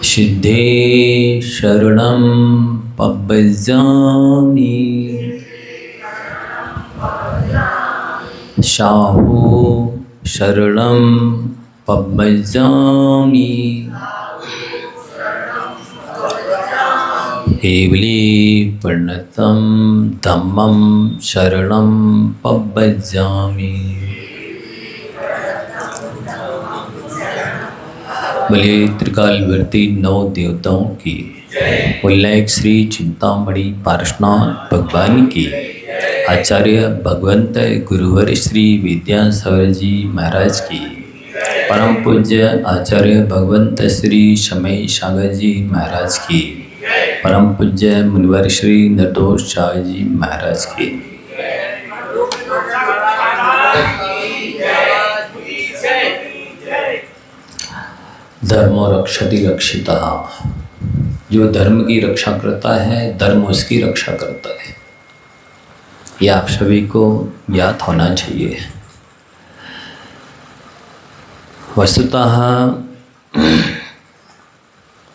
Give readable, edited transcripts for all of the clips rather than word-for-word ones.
सिद्धे शरणं पब्बजामि शाहु शरणं पब्बजामि केवली प्रणतं धम्मं शरणं पब्बजामि। बोले त्रिकालवर्ती नौ देवताओं की, उल्लेख श्री चिंतामणि पार्श्वनाथ भगवान की, आचार्य भगवंत गुरुवर श्री विद्यासागर जी महाराज की, परम पूज्य आचार्य भगवंत श्री समय सागर जी महाराज की, परम पूज्य मुनिवर श्री निर्दोष शाह जी महाराज की। धर्मो रक्षति रक्षिता, जो धर्म की रक्षा करता है धर्म उसकी रक्षा करता है, यह आप सभी को ज्ञात होना चाहिए। वस्तुतः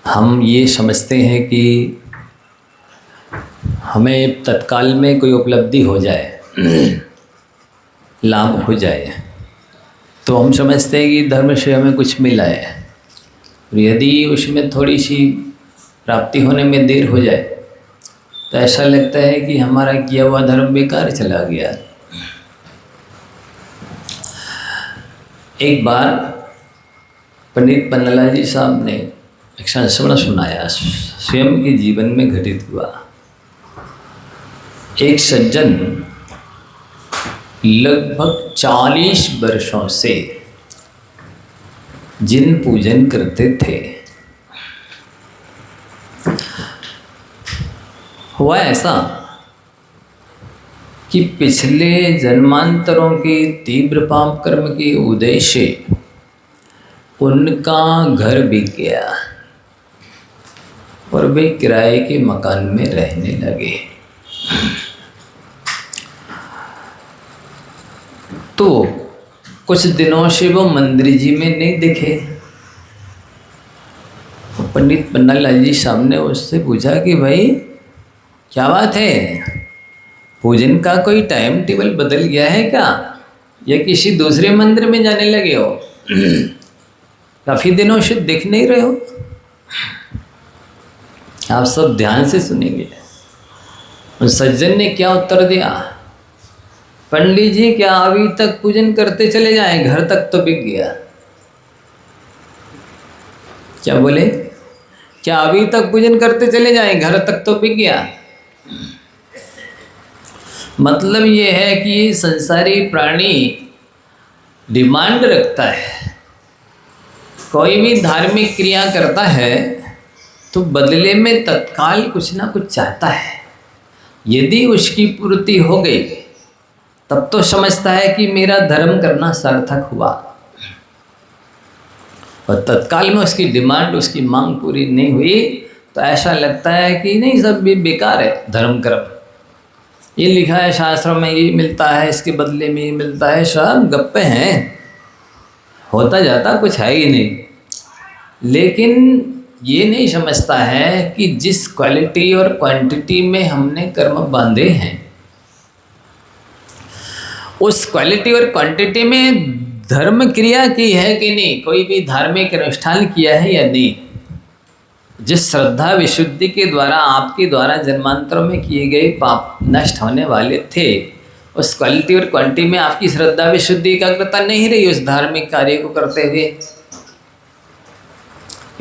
हम ये समझते हैं कि हमें तत्काल में कोई उपलब्धि हो जाए, लाभ हो जाए, तो हम समझते हैं कि धर्म से हमें कुछ मिला है। और यदि उसमें थोड़ी सी प्राप्ति होने में देर हो जाए तो ऐसा लगता है कि हमारा किया हुआ धर्म बेकार चला गया। एक बार पंडित पन्नालाल जी साहब ने एक संस्मरण सुनाया, स्वयं के जीवन में घटित हुआ। एक सज्जन लगभग 40 वर्षों से जिन पूजन करते थे, हुआ ऐसा कि पिछले जन्मांतरों के तीव्र पाप कर्म के उदय से उनका घर बिक गया और वे किराए के मकान में रहने लगे। तो कुछ दिनों से वो मंदिर जी में नहीं दिखे। पंडित पन्नालाल जी साहब ने उससे पूछा कि भाई क्या बात है, पूजन का कोई टाइम टेबल बदल गया है क्या, या किसी दूसरे मंदिर में जाने लगे हो? काफ़ी दिनों से दिख नहीं रहे हो। आप सब ध्यान से सुनेंगे। उस सज्जन ने क्या उत्तर दिया? पंडित जी क्या अभी तक पूजन करते चले जाएं, घर तक तो बिक गया। क्या बोले? क्या अभी तक पूजन करते चले जाएं, घर तक तो बिक गया। मतलब ये है कि संसारी प्राणी डिमांड रखता है। कोई भी धार्मिक क्रिया करता है तो बदले में तत्काल कुछ ना कुछ चाहता है। यदि उसकी पूर्ति हो गई तब तो समझता है कि मेरा धर्म करना सार्थक हुआ, और तत्काल में उसकी डिमांड, उसकी मांग पूरी नहीं हुई तो ऐसा लगता है कि नहीं, सब भी बेकार है धर्म कर्म। ये लिखा है शास्त्रों में, ये मिलता है, इसके बदले में ये मिलता है, सब गप्पे हैं, होता जाता कुछ है ही नहीं। लेकिन ये नहीं समझता है कि जिस क्वालिटी और क्वांटिटी में हमने कर्म बांधे हैं, उस क्वालिटी और क्वांटिटी में धर्म क्रिया की है कि नहीं, कोई भी धार्मिक अनुष्ठान किया है या नहीं। जिस श्रद्धा विशुद्धि के द्वारा आपके द्वारा जन्मांतरों में किए गए पाप नष्ट होने वाले थे, उस क्वालिटी और क्वांटिटी में आपकी श्रद्धा विशुद्धि एकाग्रता नहीं रही उस धार्मिक कार्य को करते हुए,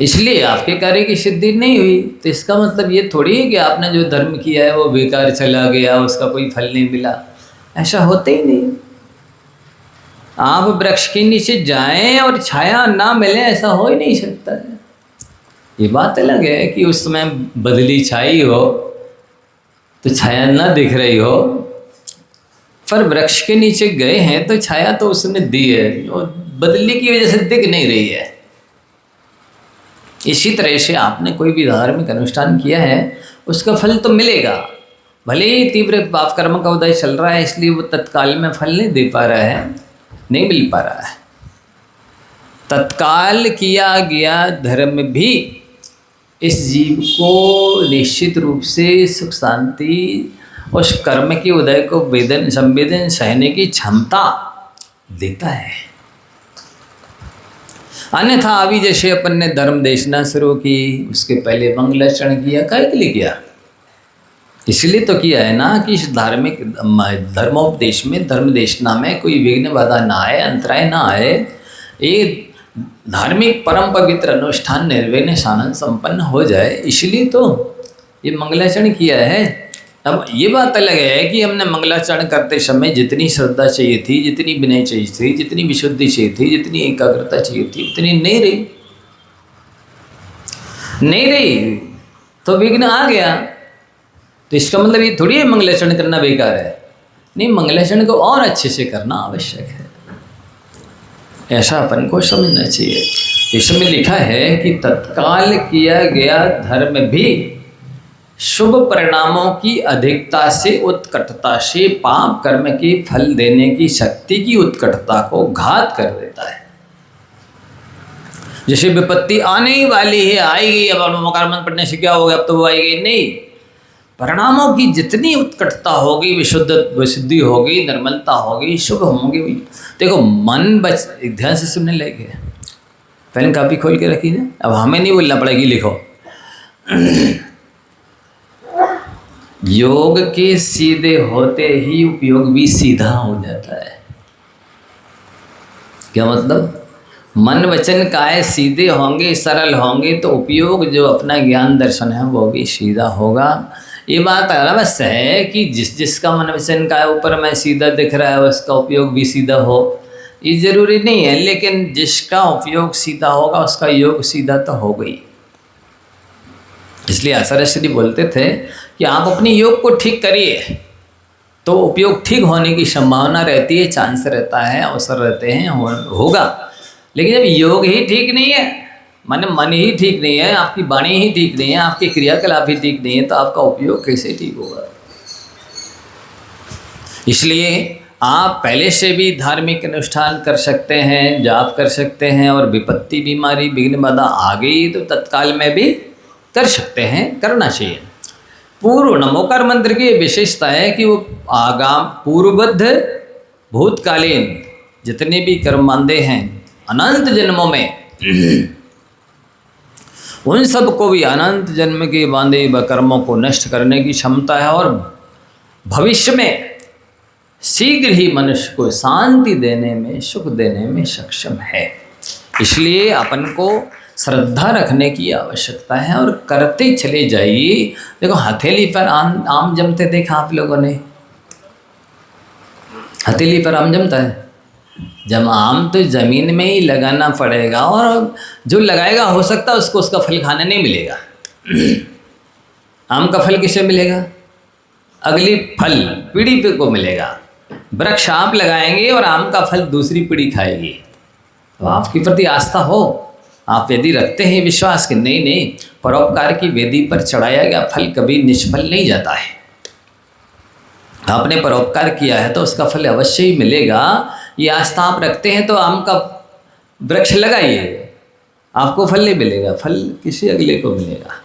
इसलिए आपके कार्य की सिद्धि नहीं हुई। तो इसका मतलब ये थोड़ी है कि आपने जो धर्म किया है वो बेकार चला गया, उसका कोई फल नहीं मिला। ऐसा होते ही नहीं। आप वृक्ष के नीचे जाएं और छाया ना मिले, ऐसा हो ही नहीं सकता है। ये बात अलग है कि उस समय बदली छाई हो तो छाया ना दिख रही हो, पर वृक्ष के नीचे गए हैं तो छाया तो उसने दी है, और बदली की वजह से दिख नहीं रही है। इसी तरह से आपने कोई भी धार्मिक अनुष्ठान किया है उसका फल तो मिलेगा, भले ही तीव्र पाप कर्म का उदय चल रहा है इसलिए वो तत्काल में फल नहीं दे पा रहा है, नहीं मिल पा रहा है। तत्काल किया गया धर्म भी इस जीव को निश्चित रूप से सुख शांति, उस कर्म के उदय को वेदन संवेदन सहने की क्षमता देता है। अन्यथा अभी जैसे अपन ने धर्म देशना शुरू की, उसके पहले मंगलाचरण किया, काहे के लिए किया? इसलिए तो किया है ना कि इस धार्मिक धर्मोपदेश में, धर्म देशना में कोई विघ्न बाधा ना आए, अंतराय ना आए, ये धार्मिक परम पवित्र अनुष्ठान निर्विघ्न सानंद संपन्न हो जाए, इसलिए तो ये मंगलाचरण किया है। अब ये बात अलग है कि हमने मंगलाचरण करते समय जितनी श्रद्धा चाहिए थी, जितनी विनय चाहिए थी, जितनी विशुद्धि चाहिए थी, जितनी एकाग्रता चाहिए थी, उतनी नहीं रही तो विघ्न आ गया। तो इसका मतलब ये थोड़ी है मंगलाचरण करना बेकार है, नहीं, मंगलाचरण को और अच्छे से करना आवश्यक है, ऐसा अपन को समझना चाहिए। इसमें लिखा है कि तत्काल किया गया धर्म भी शुभ परिणामों की अधिकता से, उत्कटता से पाप कर्म के फल देने की शक्ति की उत्कटता को घात कर देता है। जैसे विपत्ति आने ही वाली है, आएगी, अब मकारमन पढ़ने से क्या हो गया, अब तो वो आएगी नहीं। परिणामों की जितनी उत्कटता होगी, विशुद्धि होगी, निर्मलता होगी, शुभ होंगे। देखो मन ध्यान से सुनने लगे, पेन कापी खोल के रखी ना, अब हमें नहीं बोलना पड़ेगी, लिखो। योग के सीधे होते ही उपयोग भी सीधा हो जाता है। क्या मतलब? मन वचन काय सीधे होंगे, सरल होंगे, तो उपयोग जो अपना ज्ञान दर्शन है वो भी सीधा होगा। ये बात अवश्य है कि जिसका मन वचन काय ऊपर में सीधा दिख रहा है, उसका उपयोग भी सीधा हो, ये जरूरी नहीं है, लेकिन जिसका उपयोग सीधा होगा उसका योग सीधा तो हो गई। इसलिए आचार्य श्री बोलते थे कि आप अपनी योग को ठीक करिए तो उपयोग ठीक होने की संभावना रहती है, चांस रहता है, अवसर रहते हैं, होगा। लेकिन जब योग ही ठीक नहीं है, मन ही ठीक नहीं है, आपकी वाणी ही ठीक नहीं है, आपके क्रियाकलाप ही ठीक नहीं है, तो आपका उपयोग कैसे ठीक होगा? इसलिए आप पहले से भी धार्मिक अनुष्ठान कर सकते हैं, जाप कर सकते हैं, और विपत्ति, बीमारी, विघ्न बाधा आ गई तो तत्काल में भी कर सकते हैं, करना चाहिए। पूर्व नमोकार मंत्र की विशेषता है कि वो आगाम पूर्वबद्ध भूतकालीन जितने भी कर्म बांधे हैं अनंत जन्मों में, उन सब को भी अनंत जन्म के बांधे व कर्मों को नष्ट करने की क्षमता है, और भविष्य में शीघ्र ही मनुष्य को शांति देने में, सुख देने में सक्षम है। इसलिए अपन को श्रद्धा रखने की आवश्यकता है और करते चले जाइए। देखो हथेली पर आम जमते देखा आप लोगों ने? हथेली पर आम जमता है? जब आम तो ज़मीन में ही लगाना पड़ेगा, और जो लगाएगा हो सकता है उसको उसका फल खाने नहीं मिलेगा। आम का फल किसे मिलेगा? अगली फल पीढ़ी पे को मिलेगा। वृक्ष आप लगाएंगे और आम का फल दूसरी पीढ़ी खाएगी। तो आपके प्रति आस्था हो, आप यदि रखते हैं विश्वास कि नहीं परोपकार की वेदी पर चढ़ाया गया फल कभी निष्फल नहीं जाता है, आपने परोपकार किया है तो उसका फल अवश्य ही मिलेगा, ये आस्था आप रखते हैं तो आम का वृक्ष लगाइए, आपको फल नहीं मिलेगा, फल किसी अगले को मिलेगा।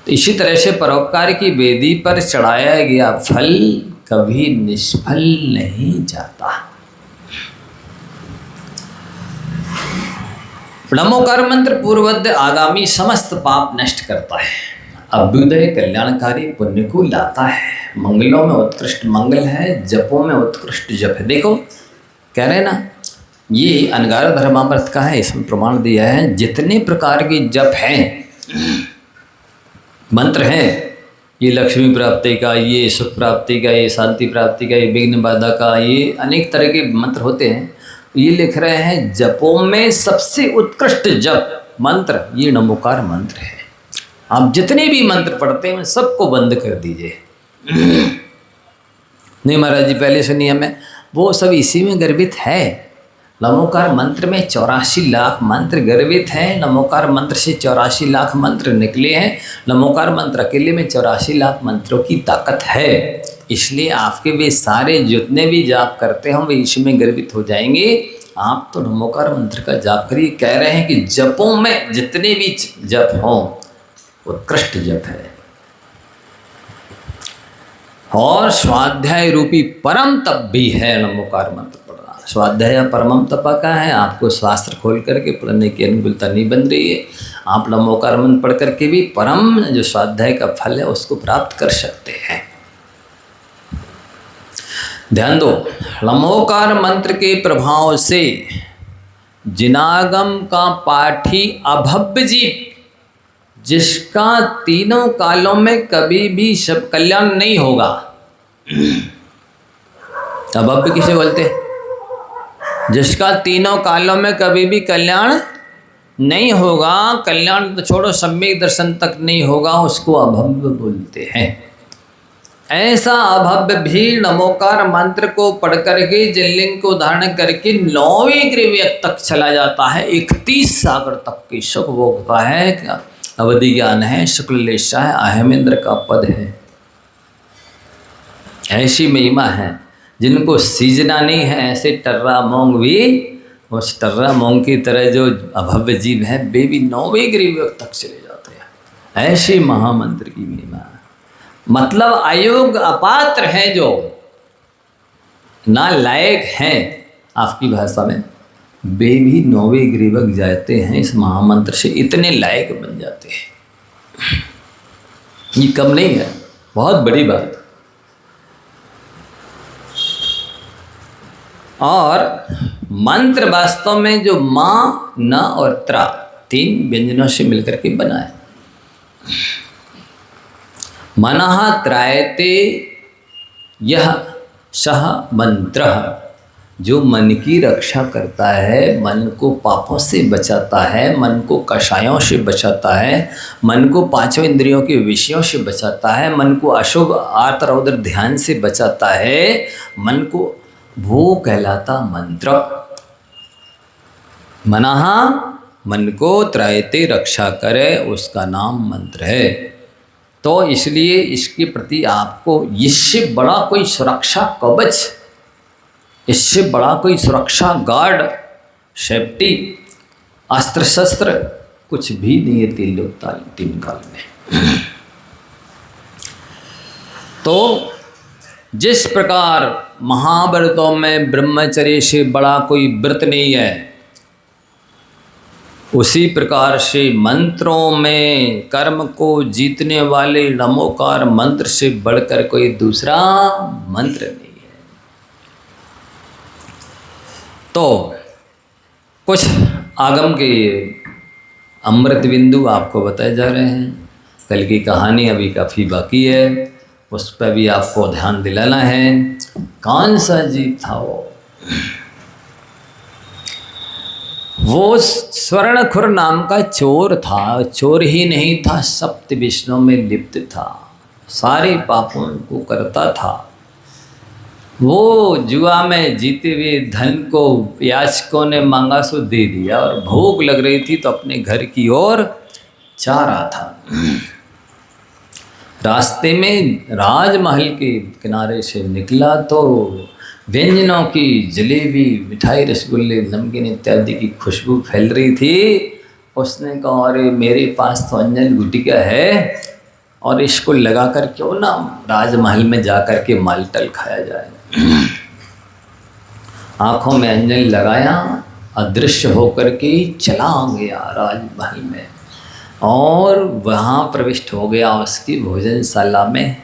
तो इसी तरह से परोपकार की वेदी पर चढ़ाया गया फल कभी निष्फल नहीं जाता। नमोकार मंत्र पूर्ववत आगामी समस्त पाप नष्ट करता है, अभ्युदय कल्याणकारी पुण्य को लाता है, मंगलों में उत्कृष्ट मंगल है, जपों में उत्कृष्ट जप है। देखो कह रहे ना, ये अनगार धर्मामृत का है, इसमें प्रमाण दिया है। जितने प्रकार के जप हैं, मंत्र हैं, ये लक्ष्मी प्राप्ति का, ये सुख प्राप्ति का, ये शांति प्राप्ति का, ये विघ्न बाधा का, ये अनेक तरह के मंत्र होते हैं। ये लिख रहे हैं जपों में सबसे उत्कृष्ट जप मंत्र ये नमोकार मंत्र है। आप जितने भी मंत्र पढ़ते हैं सबको बंद कर दीजिए। नहीं महाराज जी पहले से नियम है, वो सब इसी में गर्भित है। नमोकार मंत्र में 84 लाख मंत्र गर्भित हैं। नमोकार मंत्र से 84 लाख मंत्र निकले हैं। नमोकार मंत्र अकेले में 84 लाख मंत्रों की ताकत है। इसलिए आपके वे सारे जितने भी जाप करते हों वे इसमें गर्भित हो जाएंगे आप तो नमोकार मंत्र का जाप करिए। कह रहे हैं कि जपों में जितने भी जप हों उत्कृष्ट जप है, और स्वाध्याय रूपी परम तप भी है नमोकार मंत्र पढ़ना। स्वाध्याय परमम तप का है, आपको शास्त्र खोल करके पढ़ने की अनुकूलता नहीं बन रही है, आप नमोकार मंत्र पढ़ करके भी परम जो स्वाध्याय का फल है उसको प्राप्त कर सकते हैं। ध्यान दो, नमोकार मंत्र के प्रभाव से जिनागम का पाठी अभव्य जीव, जिसका तीनों कालों में कभी भी सब कल्याण नहीं होगा। अभव्य किसे बोलते? जिसका तीनों कालों में कभी भी कल्याण नहीं होगा, कल्याण तो छोड़ो सम्यक दर्शन तक नहीं होगा, उसको अभव्य बोलते हैं। ऐसा अभव्य भी नमोकार मंत्र को पढ़ करके जिनलिंग को धारण करके 9वें ग्रीवक तक चला जाता है, 31 सागर तक की सुख भोगता है। क्या अवधि ज्ञान है, शुक्लेशा है, अहमेंद्र का पद है। ऐसी महिमा है, जिनको सीजना नहीं है ऐसे टर्रा मोंग भी उस टर्रा मोंग की तरह जो अभव्य जीव है वे भी 9वें ग्रीवक तक चले जाते हैं। ऐसी महामंत्र की महिमा है। मतलब अयोग्य अपात्र हैं, जो ना लायक हैं आपकी भाषा में, वे भी 9वें ग्रीवक जाते हैं इस महामंत्र से, इतने लायक बन जाते हैं। ये कम नहीं है, बहुत बड़ी बात। और मंत्र वास्तव में जो माँ, न और त्रा 3 व्यंजनों से मिलकर के बना है। मनः त्रायते यह सह मंत्र, जो मन की रक्षा करता है, मन को पापों से बचाता है, मन को कषायों से बचाता है, मन को 5 इंद्रियों के विषयों से बचाता है, मन को अशुभ आर्त रौद्र ध्यान से बचाता है, मन को, वो कहलाता मंत्र। मनः मन को त्रायते रक्षा करे, उसका नाम मंत्र है। तो इसलिए इसके प्रति आपको इससे बड़ा कोई सुरक्षा कवच, इससे बड़ा कोई सुरक्षा गार्ड, सेफ्टी, अस्त्र शस्त्र कुछ भी नहीं है 3 काल में। तो जिस प्रकार महाव्रतों में ब्रह्मचर्य से बड़ा कोई व्रत नहीं है, उसी प्रकार से मंत्रों में कर्म को जीतने वाले नमोकार मंत्र से बढ़कर कोई दूसरा मंत्र नहीं है। तो कुछ आगम के अमृत बिंदु आपको बताए जा रहे हैं। कल की कहानी अभी काफ़ी बाकी है, उस पर भी आपको ध्यान दिलाना है। कौन सा जीव था वो स्वर्णखुर नाम का चोर था। चोर ही नहीं था, सप्त विष्णु में लिप्त था, सारे पापों को करता था। वो जुआ में जीते हुए धन को याचकों ने मांगा सो दे दिया, और भूख लग रही थी तो अपने घर की ओर जा रहा था। रास्ते में राजमहल के किनारे से निकला तो व्यंजनों की जलेबी, मिठाई, रसगुल्ले, नमकीन इत्यादि की खुशबू फैल रही थी। उसने कहा, अरे मेरे पास तो अंजन गुटिका है, और इसको लगाकर क्यों ना राजमहल में जाकर के मालटल खाया जाए। आँखों में अंजन लगाया, अदृश्य होकर के चला गया राजमहल में, और वहाँ प्रविष्ट हो गया उसकी भोजनशाला में,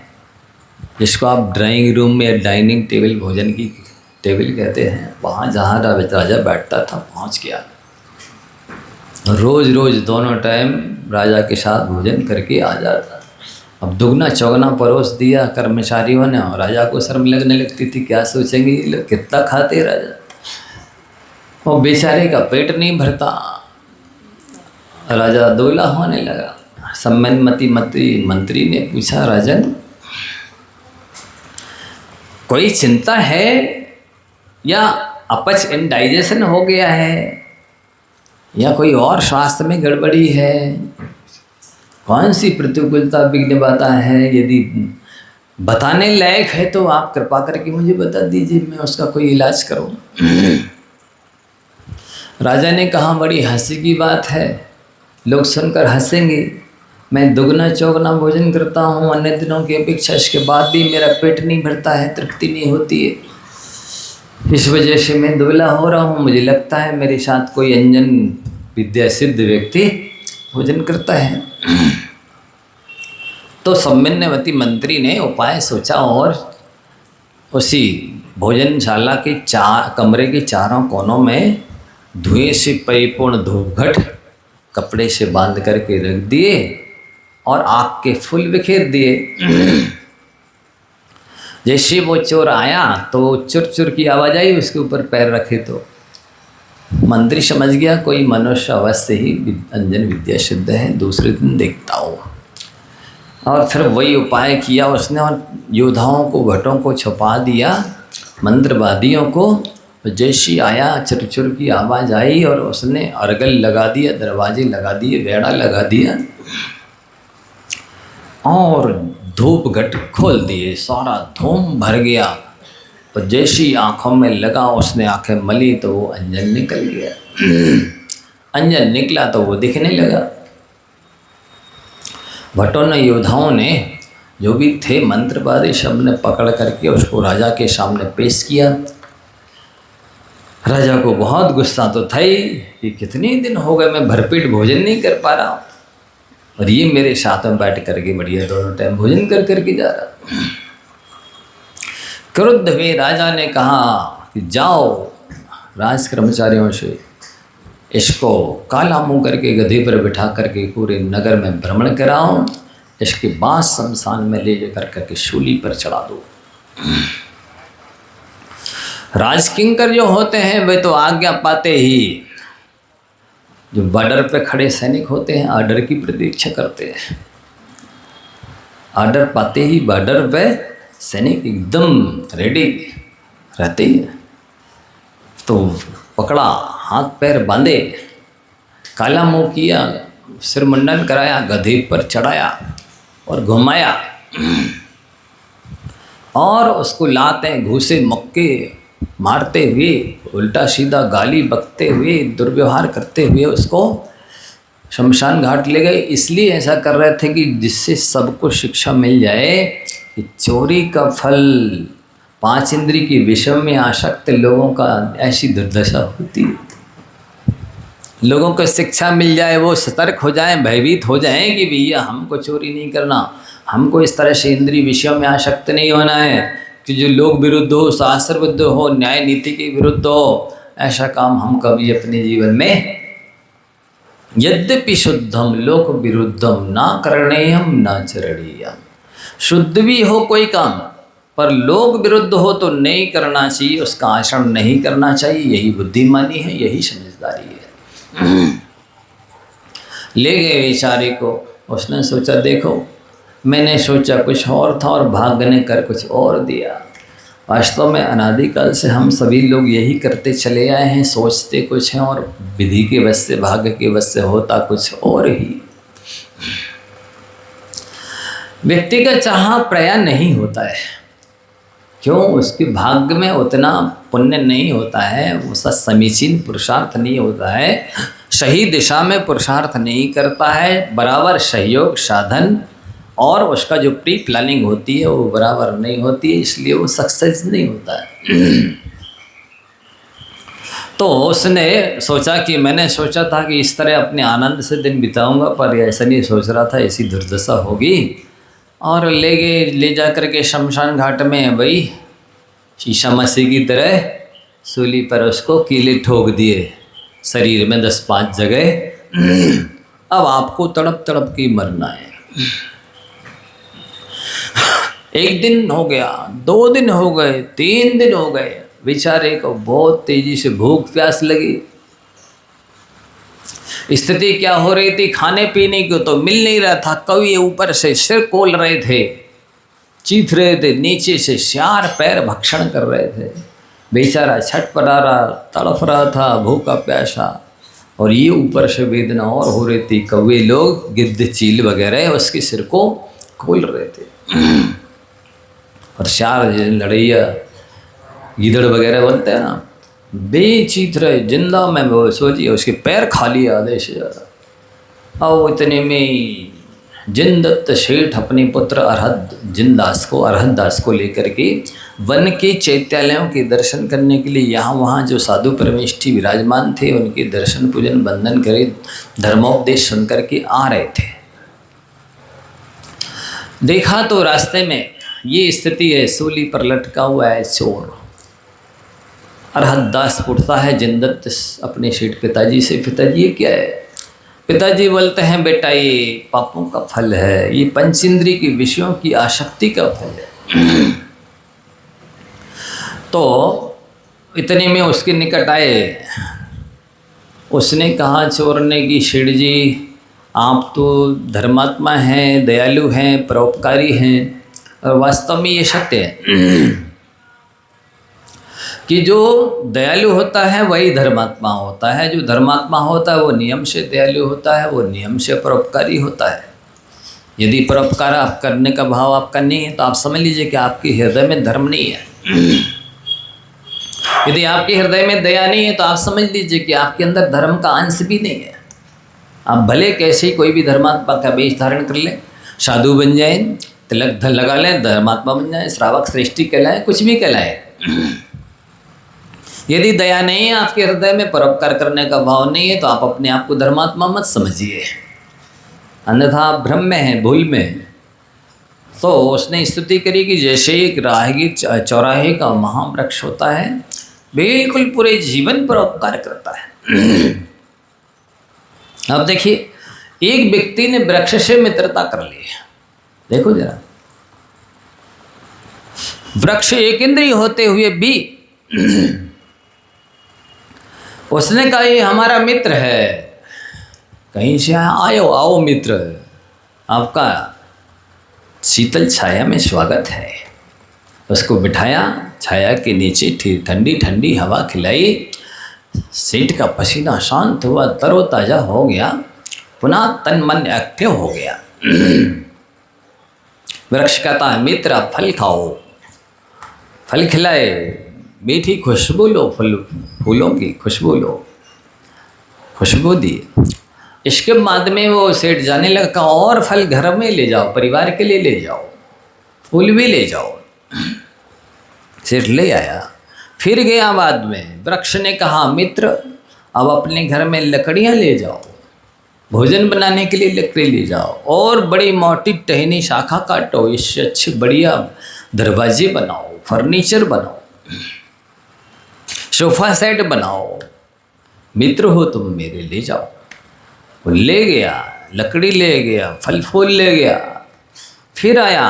जिसको आप ड्राइंग रूम में या डाइनिंग टेबल, भोजन की टेबल कहते हैं। वहाँ जहाँ राजा बैठता था पहुँच गया। रोज़ रोज़ दोनों टाइम राजा के साथ भोजन करके आ जाता। अब दुगना चौगना परोस दिया कर्मचारियों ने, और राजा को शर्म लगने लगती थी, क्या सोचेंगे ये लोग कितना खाते राजा। वो बेचारे का पेट नहीं भरता। राजा दोला होने लगा। सम्मानमती मंत्री ने पूछा, राजन कोई चिंता है या अपच इंडाइजेशन हो गया है या कोई और स्वास्थ्य में गड़बड़ी है? कौन सी प्रतिकूलता विघ्न बाधा है? यदि बताने लायक है तो आप कृपा करके मुझे बता दीजिए, मैं उसका कोई इलाज करूं। राजा ने कहा बड़ी हंसी की बात है, लोग सुनकर हंसेंगे, मैं दुगना चौगना भोजन करता हूँ अन्य दिनों की अपेक्षा, इसके बाद भी मेरा पेट नहीं भरता है, तृप्ति नहीं होती है, इस वजह से मैं दुबला हो रहा हूँ, मुझे लगता है मेरे साथ कोई अंजन विद्या सिद्ध व्यक्ति भोजन करता है। तो सम्यन्वती मंत्री ने उपाय सोचा और उसी भोजनशाला के कमरे के चारों कोनों में धुएं से परिपूर्ण धूपघट कपड़े से बांध करके रख दिए और आग के फूल बिखेर दिए। जैसे वो चोर आया तो चुर चुर की आवाज आई, उसके ऊपर पैर रखे तो मंत्री समझ गया कोई मनुष्य अवश्य ही अंजन विद्या सिद्ध है, दूसरे दिन देखता हो। और फिर वही उपाय किया उसने और योद्धाओं को भट्टों को छुपा दिया, मंत्रवादियों को। जैसी आया चुर की आवाज़ आई और उसने अर्गल लगा दिया, दरवाजे लगा दिए, बेड़ा लगा दिया और धूप घट खोल दिए, सारा धूम भर गया। तो जैसी आँखों में लगा उसने आंखें मली तो वो अंजन निकल गया। अंजन निकला तो वो दिखने लगा। भट्टों ने योद्धाओं ने जो भी थे मंत्रवादी सब ने पकड़ करके उसको राजा के सामने पेश किया। राजा को बहुत गुस्सा तो था ही कि कितने दिन हो गए मैं भरपेट भोजन नहीं कर पा रहा और ये मेरे साथ में बैठ करके बढ़िया दोनों टाइम भोजन कर करके जा रहा। क्रुद्ध हुए राजा ने कहा कि जाओ राज कर्मचारियों से इसको काला मुंह करके गधे पर बिठा करके पूरे नगर में भ्रमण कराओ, इसके बाद शमशान में ले जाकर करके शूली पर चढ़ा दो। राजकिंकर जो होते हैं वे तो आज्ञा पाते ही जो बॉर्डर पे खड़े सैनिक होते हैं ऑर्डर की प्रतीक्षा करते हैं। ऑर्डर पाते ही बॉर्डर पे सैनिक एकदम रेडी रहते हैं। तो पकड़ा, हाथ पैर बांधे, काला मुंह किया, सिर मुंडन कराया, गधे पर चढ़ाया और घुमाया और उसको लाते घूसे मक्के मारते हुए, उल्टा सीधा गाली बकते हुए, दुर्व्यवहार करते हुए उसको शमशान घाट ले गए। इसलिए ऐसा कर रहे थे कि जिससे सबको शिक्षा मिल जाए कि चोरी का फल 5 इंद्रिय के विषय में आसक्त लोगों का ऐसी दुर्दशा होती है। लोगों को शिक्षा मिल जाए, वो सतर्क हो जाएं, भयभीत हो जाएं कि भैया हमको चोरी नहीं करना, हमको इस तरह से इंद्रिय विषयों में आसक्त नहीं होना है कि जो लोग विरुद्ध हो, शास्त्र विरुद्ध हो, न्याय नीति के विरुद्ध हो, ऐसा काम हम कभी अपने जीवन में यद्यपि शुद्धम लोक विरुद्धम ना करणीयम ना चरणीयम। शुद्ध भी हो कोई काम पर लोग विरुद्ध हो तो नहीं करना चाहिए, उसका आचरण नहीं करना चाहिए। यही बुद्धिमानी है, यही समझदारी है। ले गए बेचारे को। उसने सोचा देखो मैंने सोचा कुछ और था और भाग्य ने कर कुछ और दिया। वास्तव में अनादिकाल से हम सभी लोग यही करते चले आए हैं, सोचते कुछ हैं और विधि के वश से, भाग्य के वश से होता कुछ और ही। व्यक्ति का चाहा प्रया नहीं होता है, क्यों? उसके भाग्य में उतना पुण्य नहीं होता है, उसका समीचीन पुरुषार्थ नहीं होता है, सही दिशा में पुरुषार्थ नहीं करता है, बराबर सहयोग साधन और उसका जो प्री प्लानिंग होती है वो बराबर नहीं होती है, इसलिए वो सक्सेस नहीं होता है। तो उसने सोचा कि मैंने सोचा था कि इस तरह अपने आनंद से दिन बिताऊंगा, पर ऐसा नहीं सोच रहा था ऐसी दुर्दशा होगी। और ले जा कर के शमशान घाट में वही शीशा मसीह की तरह सूली पर उसको कीले ठोक दिए शरीर में 10-5 जगह। अब आपको तड़प तड़प के मरना है। 1 दिन हो गया, 2 दिन हो गए, 3 दिन हो गए, बेचारे को बहुत तेजी से भूख प्यास लगी। स्थिति क्या हो रही थी, खाने पीने को तो मिल नहीं रहा था। कौवे ऊपर से सिर खोल रहे थे, चीख रहे थे, नीचे से 4 पैर भक्षण कर रहे थे। बेचारा छटपटा रहा, तड़फ रहा था, भूखा प्यासा, और ये ऊपर से वेदना और हो रही थी। कौवे लोग, गिद्ध, चील वगैरह उसके सिर को खोल रहे थे। और 4 लड़ैया गीदड़ वगैरह बनते हैं ना, बेचित्र जिंदा में वो सोचिए उसके पैर खाली आधे से ज़्यादा। और इतने में जिनदत्त सेठ अपने पुत्र अरहत दास को लेकर के वन के चैत्यालयों के दर्शन करने के लिए यहाँ वहाँ जो साधु परमेष्ठी विराजमान थे उनके दर्शन पूजन बंदन करे धर्मोपदेश सुन करके आ रहे थे। देखा तो रास्ते में ये स्थिति है, सूली पर लटका हुआ है चोर। अरहत दास पूछता है जिनदत्त अपने सेठ पिताजी से, पिताजी ये क्या है? पिताजी बोलते हैं बेटा ये पापों का फल है, ये पंचेंद्रिय के विषयों की आसक्ति का फल है। तो इतने में उसके निकट आए, उसने कहा चोर ने कि सेठ जी आप तो धर्मात्मा हैं, दयालु हैं, परोपकारी हैं, और वास्तव में ये सत्य है कि जो दयालु होता है वही धर्मात्मा होता है। जो धर्मात्मा होता है वो नियम से दयालु होता है, वो नियम से परोपकारी होता है। यदि परोपकार आप करने का भाव आपका नहीं है तो आप समझ लीजिए कि आपके हृदय में धर्म नहीं है। यदि आपके हृदय में दया नहीं है तो आप समझ लीजिए कि आपके अंदर धर्म का अंश भी नहीं है। आप भले कैसे ही कोई भी धर्मात्मा का वेश धारण कर लें, साधु बन जाए, तिलक लगा लें, धर्मात्मा बन जाए, श्रावक श्रेष्ठी कहलाए, कुछ भी कहलाए, यदि दया नहीं है आपके हृदय में, परोपकार करने का भाव नहीं है, तो आप अपने आप को धर्मात्मा मत समझिए, अन्यथा आप भ्रम में हैं, भूल में हैं। तो उसने स्तुति करी कि जैसे एक राहगीर चौराहे का महावृक्ष होता है, बिल्कुल पूरे जीवन पर उपकार करता है। अब देखिए, एक व्यक्ति ने वृक्ष से मित्रता कर ली। देखो जरा, वृक्ष एक इंद्रिय होते हुए भी उसने कहा ये हमारा मित्र है, कहीं से आओ मित्र, आपका शीतल छाया में स्वागत है। उसको बिठाया, छाया के नीचे ठंडी ठंडी हवा खिलाई, सेठ का पसीना शांत हुआ, तरोताजा हो गया, पुनः तन मन एक्टिव हो गया। वृक्ष कहता है मित्र आप फल खाओ, फल खिलाए, मीठी खुशबू लो, फूलों की खुशबू लो, खुशबू दी। इसके बाद में वो सेठ जाने लगा, और फल घर में ले जाओ, परिवार के लिए ले जाओ, फूल भी ले जाओ। सेठ ले आया, फिर गया बाद में। वृक्ष ने कहा मित्र अब अपने घर में लकड़ियाँ ले जाओ, भोजन बनाने के लिए लकड़ी ले जाओ, और बड़ी मोटी टहनी शाखा काटो, इससे अच्छे बढ़िया दरवाजे बनाओ, फर्नीचर बनाओ, सोफा सेट बनाओ, मित्र हो तुम मेरे, ले जाओ। वो ले गया, लकड़ी ले गया, फल फूल ले गया, फिर आया,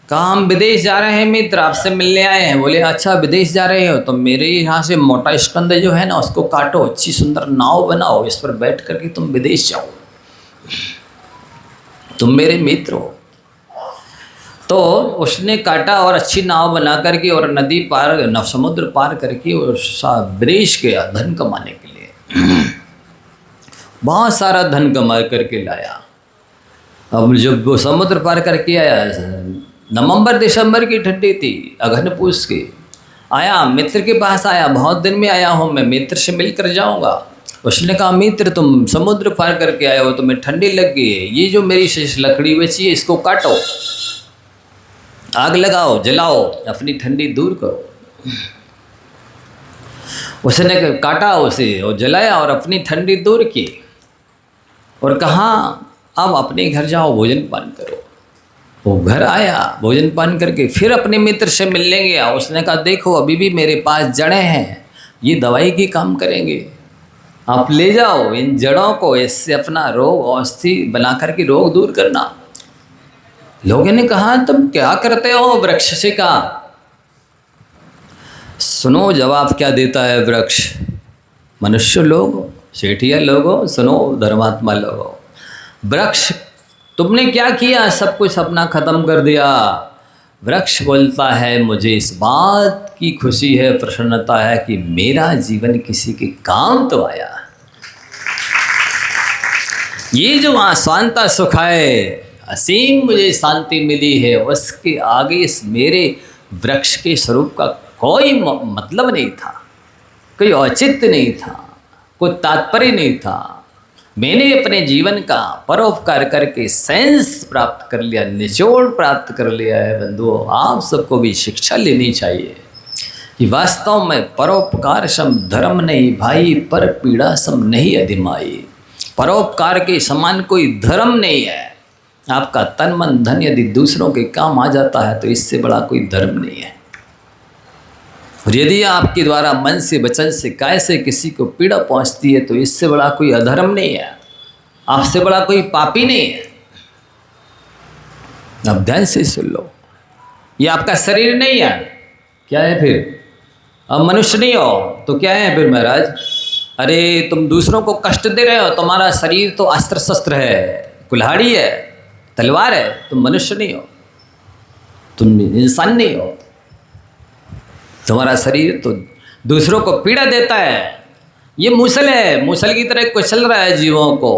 कहा हम विदेश जा रहे हैं मित्र, आपसे मिलने आए हैं। बोले अच्छा विदेश जा रहे हो तो मेरे यहाँ से मोटा स्कंद जो है ना उसको काटो, अच्छी सुंदर नाव बनाओ, इस पर बैठ करके तुम विदेश जाओ, तुम मेरे मित्र हो। तो उसने काटा और अच्छी नाव बना करके और नदी पार, समुद्र पार करके और विदेश गया धन कमाने के लिए। बहुत सारा धन कमा करके लाया। अब जब वो समुद्र पार करके आया, नवंबर दिसंबर की ठंडी थी, अगहन पूस की, आया मित्र के पास आया, बहुत दिन में आया हूँ मैं, मित्र से मिलकर जाऊँगा। उसने कहा मित्र तुम समुद्र पार करके आए हो, तुम्हें ठंडी लग गई है, ये जो मेरी शेष लकड़ी बची है इसको काटो, आग लगाओ, जलाओ, अपनी ठंडी दूर करो। उसने काटा उसे और जलाया और अपनी ठंडी दूर की, और कहा अब अपने घर जाओ, भोजन पान करो। वो घर आया, भोजन पान करके फिर अपने मित्र से मिलने गया। उसने कहा देखो अभी भी मेरे पास जड़ें हैं, ये दवाई की काम करेंगे, आप ले जाओ इन जड़ों को, इससे अपना रोग औषधि बना करके रोग दूर करना। लोगों ने कहा तुम क्या करते हो? वृक्ष से कहा सुनो जवाब क्या देता है वृक्ष। मनुष्य लोग, सेठिया लोगों, सुनो धर्मात्मा लोगों, वृक्ष तुमने क्या किया? सब कुछ अपना ख़त्म कर दिया। वृक्ष बोलता है मुझे इस बात की खुशी है, प्रसन्नता है कि मेरा जीवन किसी के काम तो आया। ये जो शांता सुख है, असीम मुझे शांति मिली है, उसके आगे इस मेरे वृक्ष के स्वरूप का कोई मतलब नहीं था। कोई औचित्य नहीं था, कोई तात्पर्य नहीं था। मैंने अपने जीवन का परोपकार करके सेंस प्राप्त कर लिया, निचोड़ प्राप्त कर लिया है। बंधुओं, आप सबको भी शिक्षा लेनी चाहिए कि वास्तव में परोपकार सम धर्म नहीं भाई, पर पीड़ा सम नहीं अधिमाई। परोपकार के समान कोई धर्म नहीं है। आपका तन मन धन यदि दूसरों के काम आ जाता है तो इससे बड़ा कोई धर्म नहीं है। और यदि आपके द्वारा मन से वचन से काय से किसी को पीड़ा पहुंचती है तो इससे बड़ा कोई अधर्म नहीं है, आपसे बड़ा कोई पापी नहीं है। अब ध्यान से सुन लो, ये आपका शरीर नहीं है, क्या है फिर? अब मनुष्य नहीं हो तो क्या है फिर महाराज? अरे तुम दूसरों को कष्ट दे रहे हो, तुम्हारा शरीर तो अस्त्र शस्त्र है, कुल्हाड़ी है, तलवार है, तुम मनुष्य नहीं हो, तुम इंसान नहीं हो। तुम्हारा शरीर तो दूसरों को पीड़ा देता है। ये मूसल है, मूसल की तरह कुचल रहा है जीवों को।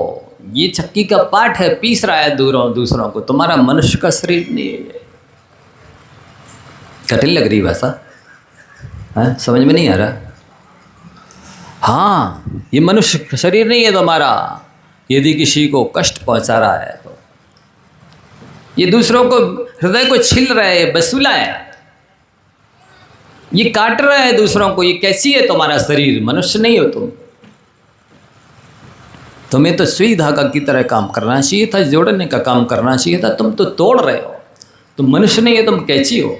ये चक्की का पार्ट है, पीस रहा है दूसरों को। तुम्हारा मनुष्य का शरीर नहीं है। कठिन लग रही भाषा, हाँ समझ में नहीं आ रहा? हाँ, ये मनुष्य का शरीर नहीं है तुम्हारा। यदि किसी को कष्ट पहुंचा रहा है तो ये दूसरों को हृदय को छील रहा है, बसूला है, ये काट रहा है दूसरों को। ये कैसी है तुम्हारा शरीर? मनुष्य नहीं हो तुम। तुम्हें तो सुई धागा की तरह काम करना चाहिए था, जोड़ने का काम करना चाहिए था। तुम तो तोड़ रहे हो। तुम मनुष्य नहीं है, तुम कैची हो?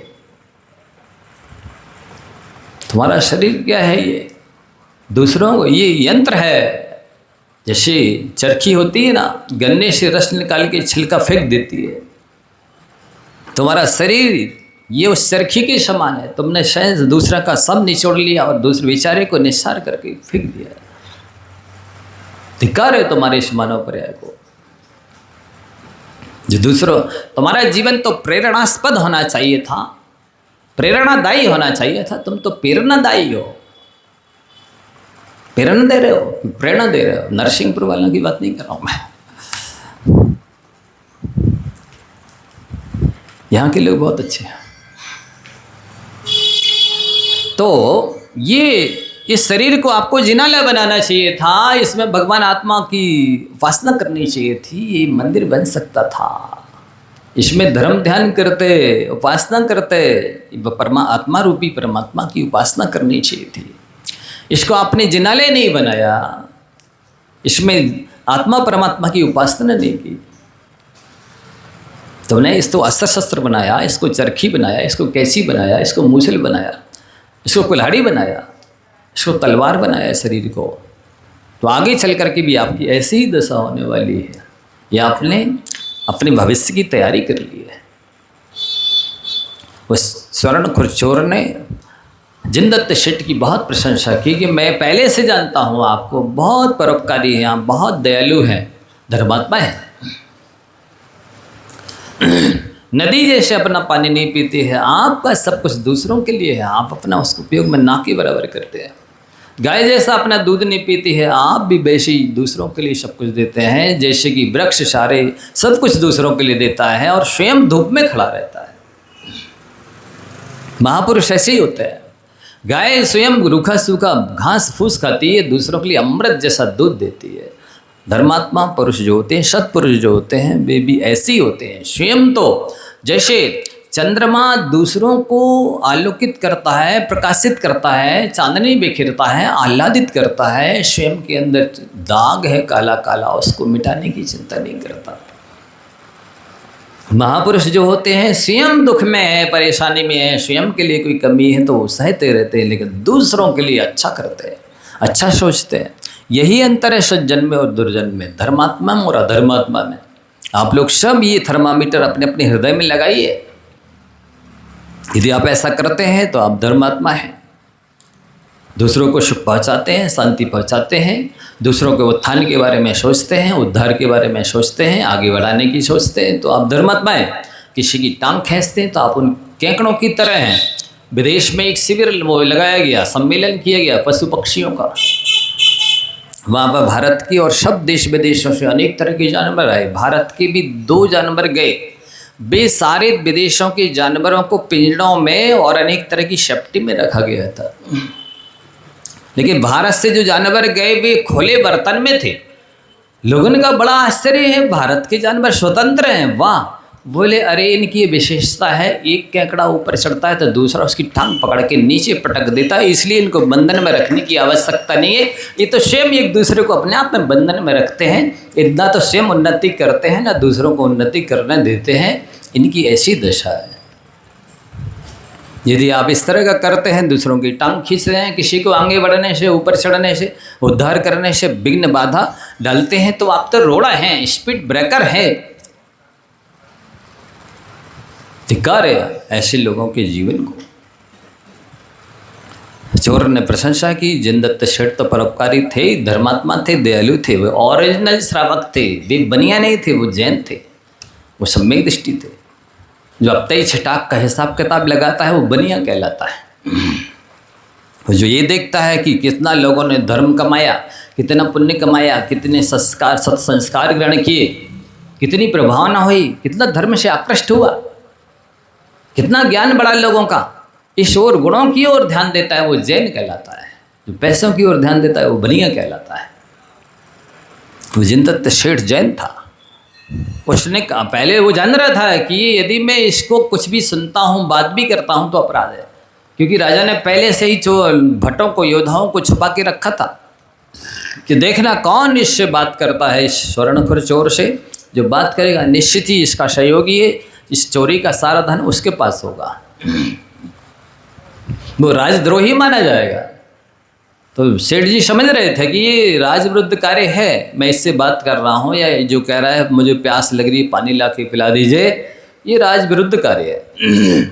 तुम्हारा शरीर क्या है? ये दूसरों को, ये यंत्र है। जैसे चरखी होती है ना, गन्ने से रस निकाल के छिलका फेंक देती है। तुम्हारा शरीर ये उस चरखी के समान है। तुमने शायद दूसरा का सब निचोड़ लिया और दूसरे बेचारे को निस्सार करके फेंक दिया। धिक्कार है तुम्हारे इस मानव पर्याय को। जो दूसरों, तुम्हारा जीवन तो प्रेरणास्पद होना चाहिए था, प्रेरणादायी होना चाहिए था। तुम तो प्रेरणादायी हो, प्रेरणा दे रहे हो, प्रेरणा दे रहे हो। नरसिंहपुर वालों की बात नहीं कर रहा हूं मैं, यहाँ के लोग बहुत अच्छे हैं। तो ये इस शरीर को आपको जिनाला बनाना चाहिए था। इसमें भगवान आत्मा की उपासना करनी चाहिए थी। ये मंदिर बन सकता था। इसमें धर्म ध्यान करते, उपासना करते, आत्मा रूपी परमात्मा की उपासना करनी चाहिए थी। इसको आपने जिनालय नहीं बनाया, इसमें आत्मा परमात्मा की उपासना नहीं की। तुमने इसको अस्त्र शस्त्र बनाया, इसको चरखी बनाया, इसको कैसी बनाया, इसको मूसल बनाया, इसको कुल्हाड़ी बनाया, इसको तलवार बनाया शरीर को। तो आगे चल करके भी आपकी ऐसी ही दशा होने वाली है। ये आपने अपने भविष्य की तैयारी कर ली है। उस स्वर्ण खुरचोर ने जिनदत्त शेठ की बहुत प्रशंसा की कि मैं पहले से जानता हूँ आपको, बहुत परोपकारी हैं आप, बहुत दयालु हैं, धर्मात्मा है। नदी जैसे अपना पानी नहीं पीती है, आपका सब कुछ दूसरों के लिए है, आप अपना उसका उपयोग में ना के बराबर करते हैं। गाय जैसा अपना दूध नहीं पीती है, आप भी वैसे ही दूसरों के लिए सब कुछ देते हैं। जैसे कि वृक्ष सारे सब कुछ दूसरों के लिए देता है और स्वयं धूप में खड़ा रहता है। महापुरुष ऐसे ही होते हैं। गाय स्वयं रूखा सूखा घास फूस खाती है, दूसरों के लिए अमृत जैसा दूध देती है। धर्मात्मा पुरुष जो होते हैं, सत्पुरुष जो होते हैं, वे भी ऐसे ही होते हैं। स्वयं तो जैसे चंद्रमा दूसरों को आलोकित करता है, प्रकाशित करता है, चांदनी बिखेरता है, आह्लादित करता है, स्वयं के अंदर दाग है काला काला, उसको मिटाने की चिंता नहीं करता। महापुरुष जो होते हैं स्वयं दुख में है, परेशानी में है, स्वयं के लिए कोई कमी है तो वो सहते रहते हैं, लेकिन दूसरों के लिए अच्छा करते हैं, अच्छा सोचते हैं। यही अंतर है सज्जन में और दुर्जन में, धर्मात्मा में और अधर्मात्मा में। आप लोग सब ये थर्मामीटर अपने अपने हृदय में लगाइए। यदि आप ऐसा करते हैं तो आप धर्मात्मा हैं, दूसरों को सुख पहुंचाते हैं, शांति पहुंचाते हैं, दूसरों के उत्थान के बारे में सोचते हैं, उद्धार के बारे में सोचते हैं, आगे बढ़ाने की सोचते हैं, तो आप धर्मात्मा हैं। किसी की टांग खींचते हैं तो आप उन केकड़ों की तरह हैं। विदेश में एक शिविर लगाया गया, सम्मेलन किया गया पशु पक्षियों का। वहाँ पर भारत की और सब देश विदेशों से अनेक तरह के जानवर आए। भारत के भी 2 जानवर गए। वे सारे विदेशों के जानवरों को पिंजड़ों में और अनेक तरह की सेफ्टी में रखा गया था। लेकिन भारत से जो जानवर गए वे खुले बर्तन में थे। लोगों का बड़ा आश्चर्य है, भारत के जानवर स्वतंत्र हैं, वाह। बोले अरे इनकी ये विशेषता है, एक केकड़ा ऊपर चढ़ता है तो दूसरा उसकी टांग पकड़ के नीचे पटक देता है, इसलिए इनको बंधन में रखने की आवश्यकता नहीं है। ये तो स्वयं एक दूसरे को अपने आप में बंधन में रखते हैं, इतना तो स्वयं उन्नति करते हैं ना दूसरों को उन्नति करने देते हैं। इनकी ऐसी दशा है। यदि आप इस तरह का करते हैं, दूसरों की टांग खींच रहे हैं, किसी को आगे बढ़ने से, ऊपर चढ़ने से, उद्धार करने से विघ्न बाधा डालते हैं, तो आप तो रोड़ा हैं, स्पीड ब्रेकर है। धिक्कार है ऐसे लोगों के जीवन को। चोर ने प्रशंसा की, जिनदत्त सेठ तो परोपकारी थे, धर्मात्मा थे, दयालु थे, वे ओरिजिनल श्रावक थे, वे बनिया नहीं थे, वो जैन थे, वो सम्यक दृष्टि थे। जो अब तय छटाक का हिसाब किताब लगाता है वो बनिया कहलाता है। जो ये देखता है कि कितना लोगों ने धर्म कमाया, कितना पुण्य कमाया, कितने संस्कार सत्संस्कार ग्रहण किए, कितनी प्रभावना हुई, कितना धर्म से आकृष्ट हुआ, कितना ज्ञान बढ़ा लोगों का, इस ओर गुणों की ओर ध्यान देता है, वो जैन कहलाता है। जो पैसों की ओर ध्यान देता है वो बनिया कहलाता है। वो जिनदत्त सेठ जैन था। उसने कहा, पहले वो जान रहा था कि यदि मैं इसको कुछ भी सुनता हूँ, बात भी करता हूँ तो अपराध है, क्योंकि राजा ने पहले से ही भट्टों को, योद्धाओं को छुपा के रखा था कि देखना कौन इससे बात करता है, इस स्वर्णखोर चोर से। जो बात करेगा निश्चित ही इसका सहयोगी है, इस चोरी का सारा धन उसके पास होगा, वो राजद्रोही माना जाएगा। तो सेठ जी समझ रहे थे कि ये राजविरुद्ध कार्य है, मैं इससे बात कर रहा हूँ, या जो कह रहा है मुझे प्यास लग रही है पानी ला के पिला दीजिए, ये राजविरुद्ध कार्य है।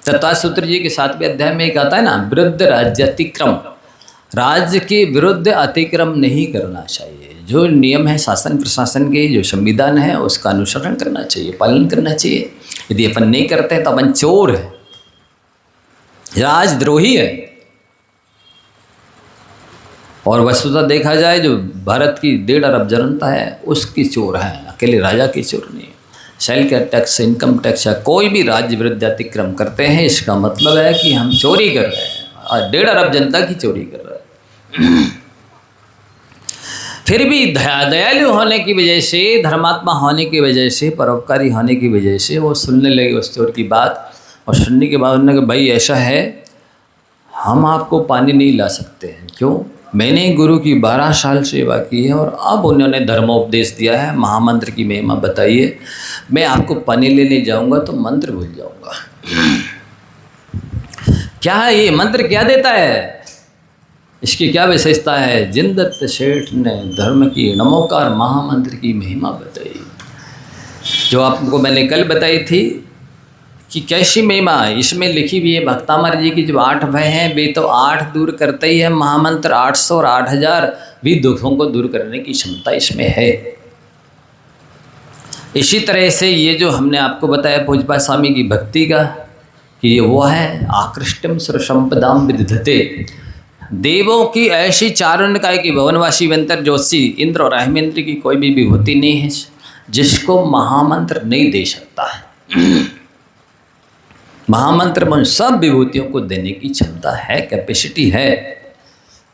तत्वासूत्र जी के 7वें अध्याय में एक आता है ना, विरुद्ध राज्यातिक्रम, राज्य के विरुद्ध अतिक्रम नहीं करना चाहिए। जो नियम है शासन प्रशासन के, जो संविधान है उसका अनुसरण करना चाहिए, पालन करना चाहिए। यदि अपन नहीं करते हैं तो अपन चोर है, राजद्रोही है। और वस्तुतः देखा जाए जो भारत की 1.5 अरब जनता है उसकी चोर है, अकेले राजा की चोर नहीं। सेल का टैक्स, इनकम टैक्स या कोई भी राज्य विरुद्ध अतिक्रम करते हैं, इसका मतलब है कि हम चोरी कर रहे हैं और 1.5 अरब जनता की चोरी कर रहे हैं। फिर भी दयालु होने की वजह से, धर्मात्मा होने की वजह से, परोपकारी होने की वजह से वो सुनने लगे उस चोर की बात। और सुनने के बाद उन्होंने कहा, भाई ऐसा है, हम आपको पानी नहीं ला सकते हैं। क्यों? मैंने गुरु की 12 साल सेवा की है और अब उन्होंने धर्मोपदेश दिया है, महामंत्र की महिमा बताइए। मैं आपको पानी लेने जाऊंगा तो मंत्र भूल जाऊंगा। क्या है ये मंत्र, क्या देता है, इसकी क्या विशेषता है? जिनदत्त सेठ ने धर्म की नमोकार महामंत्र की महिमा बताई, जो आपको मैंने कल बताई थी कि कैसी महिमा इसमें लिखी हुई है। भक्तामर जी की जो 8 भय हैं वे तो 8 दूर करते ही है। महामंत्र 800 और 8000 भी दुखों को दूर करने की क्षमता इसमें है। इसी तरह से ये जो हमने आपको बताया पूज्यपाद स्वामी की भक्ति का, कि ये वो है आकृष्टम सर्वसंपदाम विदधते, देवों की ऐसी चारुण्यकाय की भवनवासी वेंतर जोशी, इंद्र और अहिमेंद्र की कोई भी विभूति नहीं है जिसको महामंत्र नहीं दे सकता है। महामंत्र में सब विभूतियों को देने की क्षमता है, कैपेसिटी है।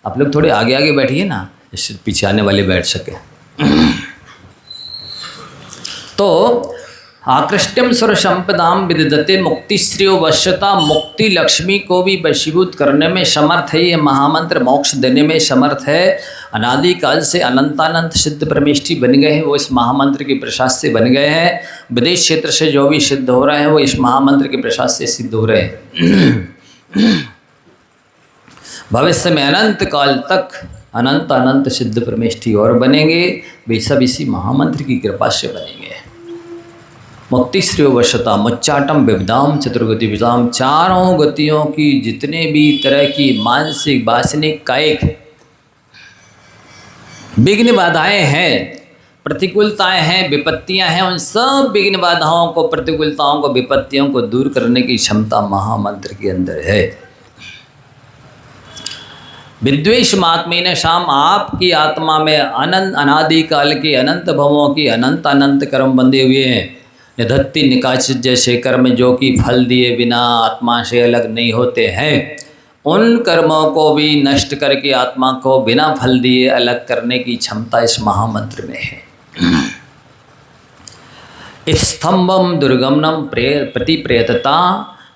आप लोग थोड़े आगे आगे बैठिए ना, इससे पीछे आने वाले बैठ सके। तो आकृष्टम स्वर संपदाम विदधते, मुक्ति श्रेयो वश्यता, मुक्ति लक्ष्मी को भी वशीभूत करने में समर्थ है ये महामंत्र, मोक्ष देने में समर्थ है। अनादिकाल से अनंतानंत सिद्ध परमेष्ठी बन गए हैं, वो इस महामंत्र के प्रसाद से बन गए हैं। विदेश क्षेत्र से जो भी सिद्ध हो रहे हैं वो इस महामंत्र के प्रसाद से सिद्ध हो रहे हैं। भविष्य में अनंत काल तक अनंत अनंत सिद्ध परमेष्ठी और बनेंगे, वे सब इसी महामंत्र की कृपा से बनेंगे। मुक्ति श्रेयो वशता मुच्चाटम विविधाम चतुर्गति विधाम, चारों गतियों की जितने भी तरह की मानसिक, वासनिक, कायिक विघ्न बाधाएं हैं, प्रतिकूलताएं हैं, विपत्तियां हैं, उन सब विघ्न बाधाओं को, प्रतिकूलताओं को, विपत्तियों को दूर करने की क्षमता महामंत्र के अंदर है। विद्वेष महात्मेन शाम, आपकी आत्मा में अनंत अनादिकाल के अनंत भवों की अनंत अनंत कर्म बंधे हुए हैं। निधत्ति निकाचित जैसे कर्म जो कि फल दिए बिना आत्मा से अलग नहीं होते हैं, उन कर्मों को भी नष्ट करके आत्मा को बिना फल दिए अलग करने की क्षमता इस महामंत्र में है। स्तंभम दुर्गमनम प्रति प्रेतता,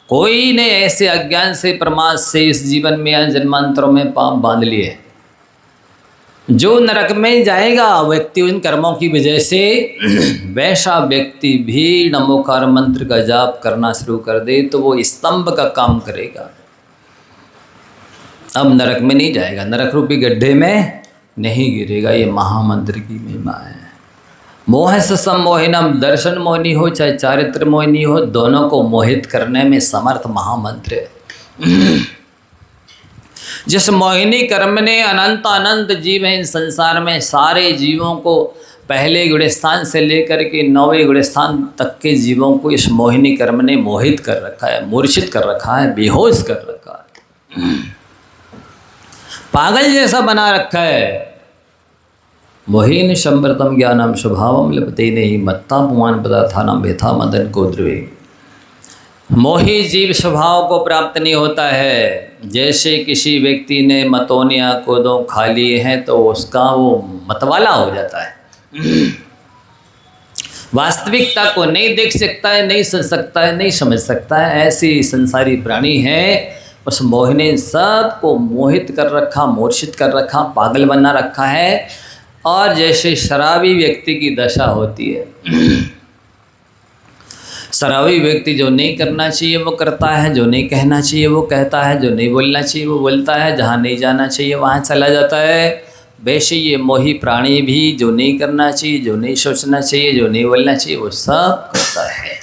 कोई ने ऐसे अज्ञान से प्रमाद से इस जीवन में या जन्मांतरों में पाप बांध लिए, जो नरक में जाएगा व्यक्ति उन कर्मों की वजह से, वैसा व्यक्ति भी नमोकार मंत्र का जाप करना शुरू कर दे तो वो स्तंभ का काम करेगा। अब नरक में नहीं जाएगा, नरक रूपी गड्ढे में नहीं गिरेगा। ये महामंत्र की महिमा है। मोह से सम्मोहिनम, दर्शन मोहिनी हो चाहे चारित्र मोहिनी हो, दोनों को मोहित करने में समर्थ महामंत्र है। जिस मोहिनी कर्म ने अनंत जीव हैं इन संसार में, सारे जीवों को पहले गुणस्थान से लेकर के 9वें गुणस्थान तक के जीवों को इस मोहिनी कर्म ने मोहित कर रखा है, मूर्छित कर रखा है, बेहोश कर रखा है, पागल जैसा बना रखा है। मोहिन संवृतम ज्ञानम स्वभावम लपते नहीं मत्ता पुमान पदार्थानाम भेथा मदन को द्रवे। मोही जीव स्वभाव को प्राप्त नहीं होता है। जैसे किसी व्यक्ति ने मतोनिया कोदों खा लिए हैं तो उसका वो मतवाला हो जाता है, वास्तविकता को नहीं देख सकता है, नहीं सुन सकता है, नहीं समझ सकता है। ऐसी संसारी प्राणी है, उस मोह ने सबको मोहित कर रखा, मूर्छित कर रखा, पागल बना रखा है। और जैसे शराबी व्यक्ति की दशा होती है, शराबी व्यक्ति जो नहीं करना चाहिए वो करता है, जो नहीं कहना चाहिए वो कहता है, जो नहीं बोलना चाहिए वो बोलता है, जहाँ नहीं जाना चाहिए वहाँ चला जाता है। वैसे ये मोही प्राणी भी जो नहीं करना चाहिए, जो नहीं सोचना चाहिए, जो नहीं बोलना चाहिए वो सब करता है।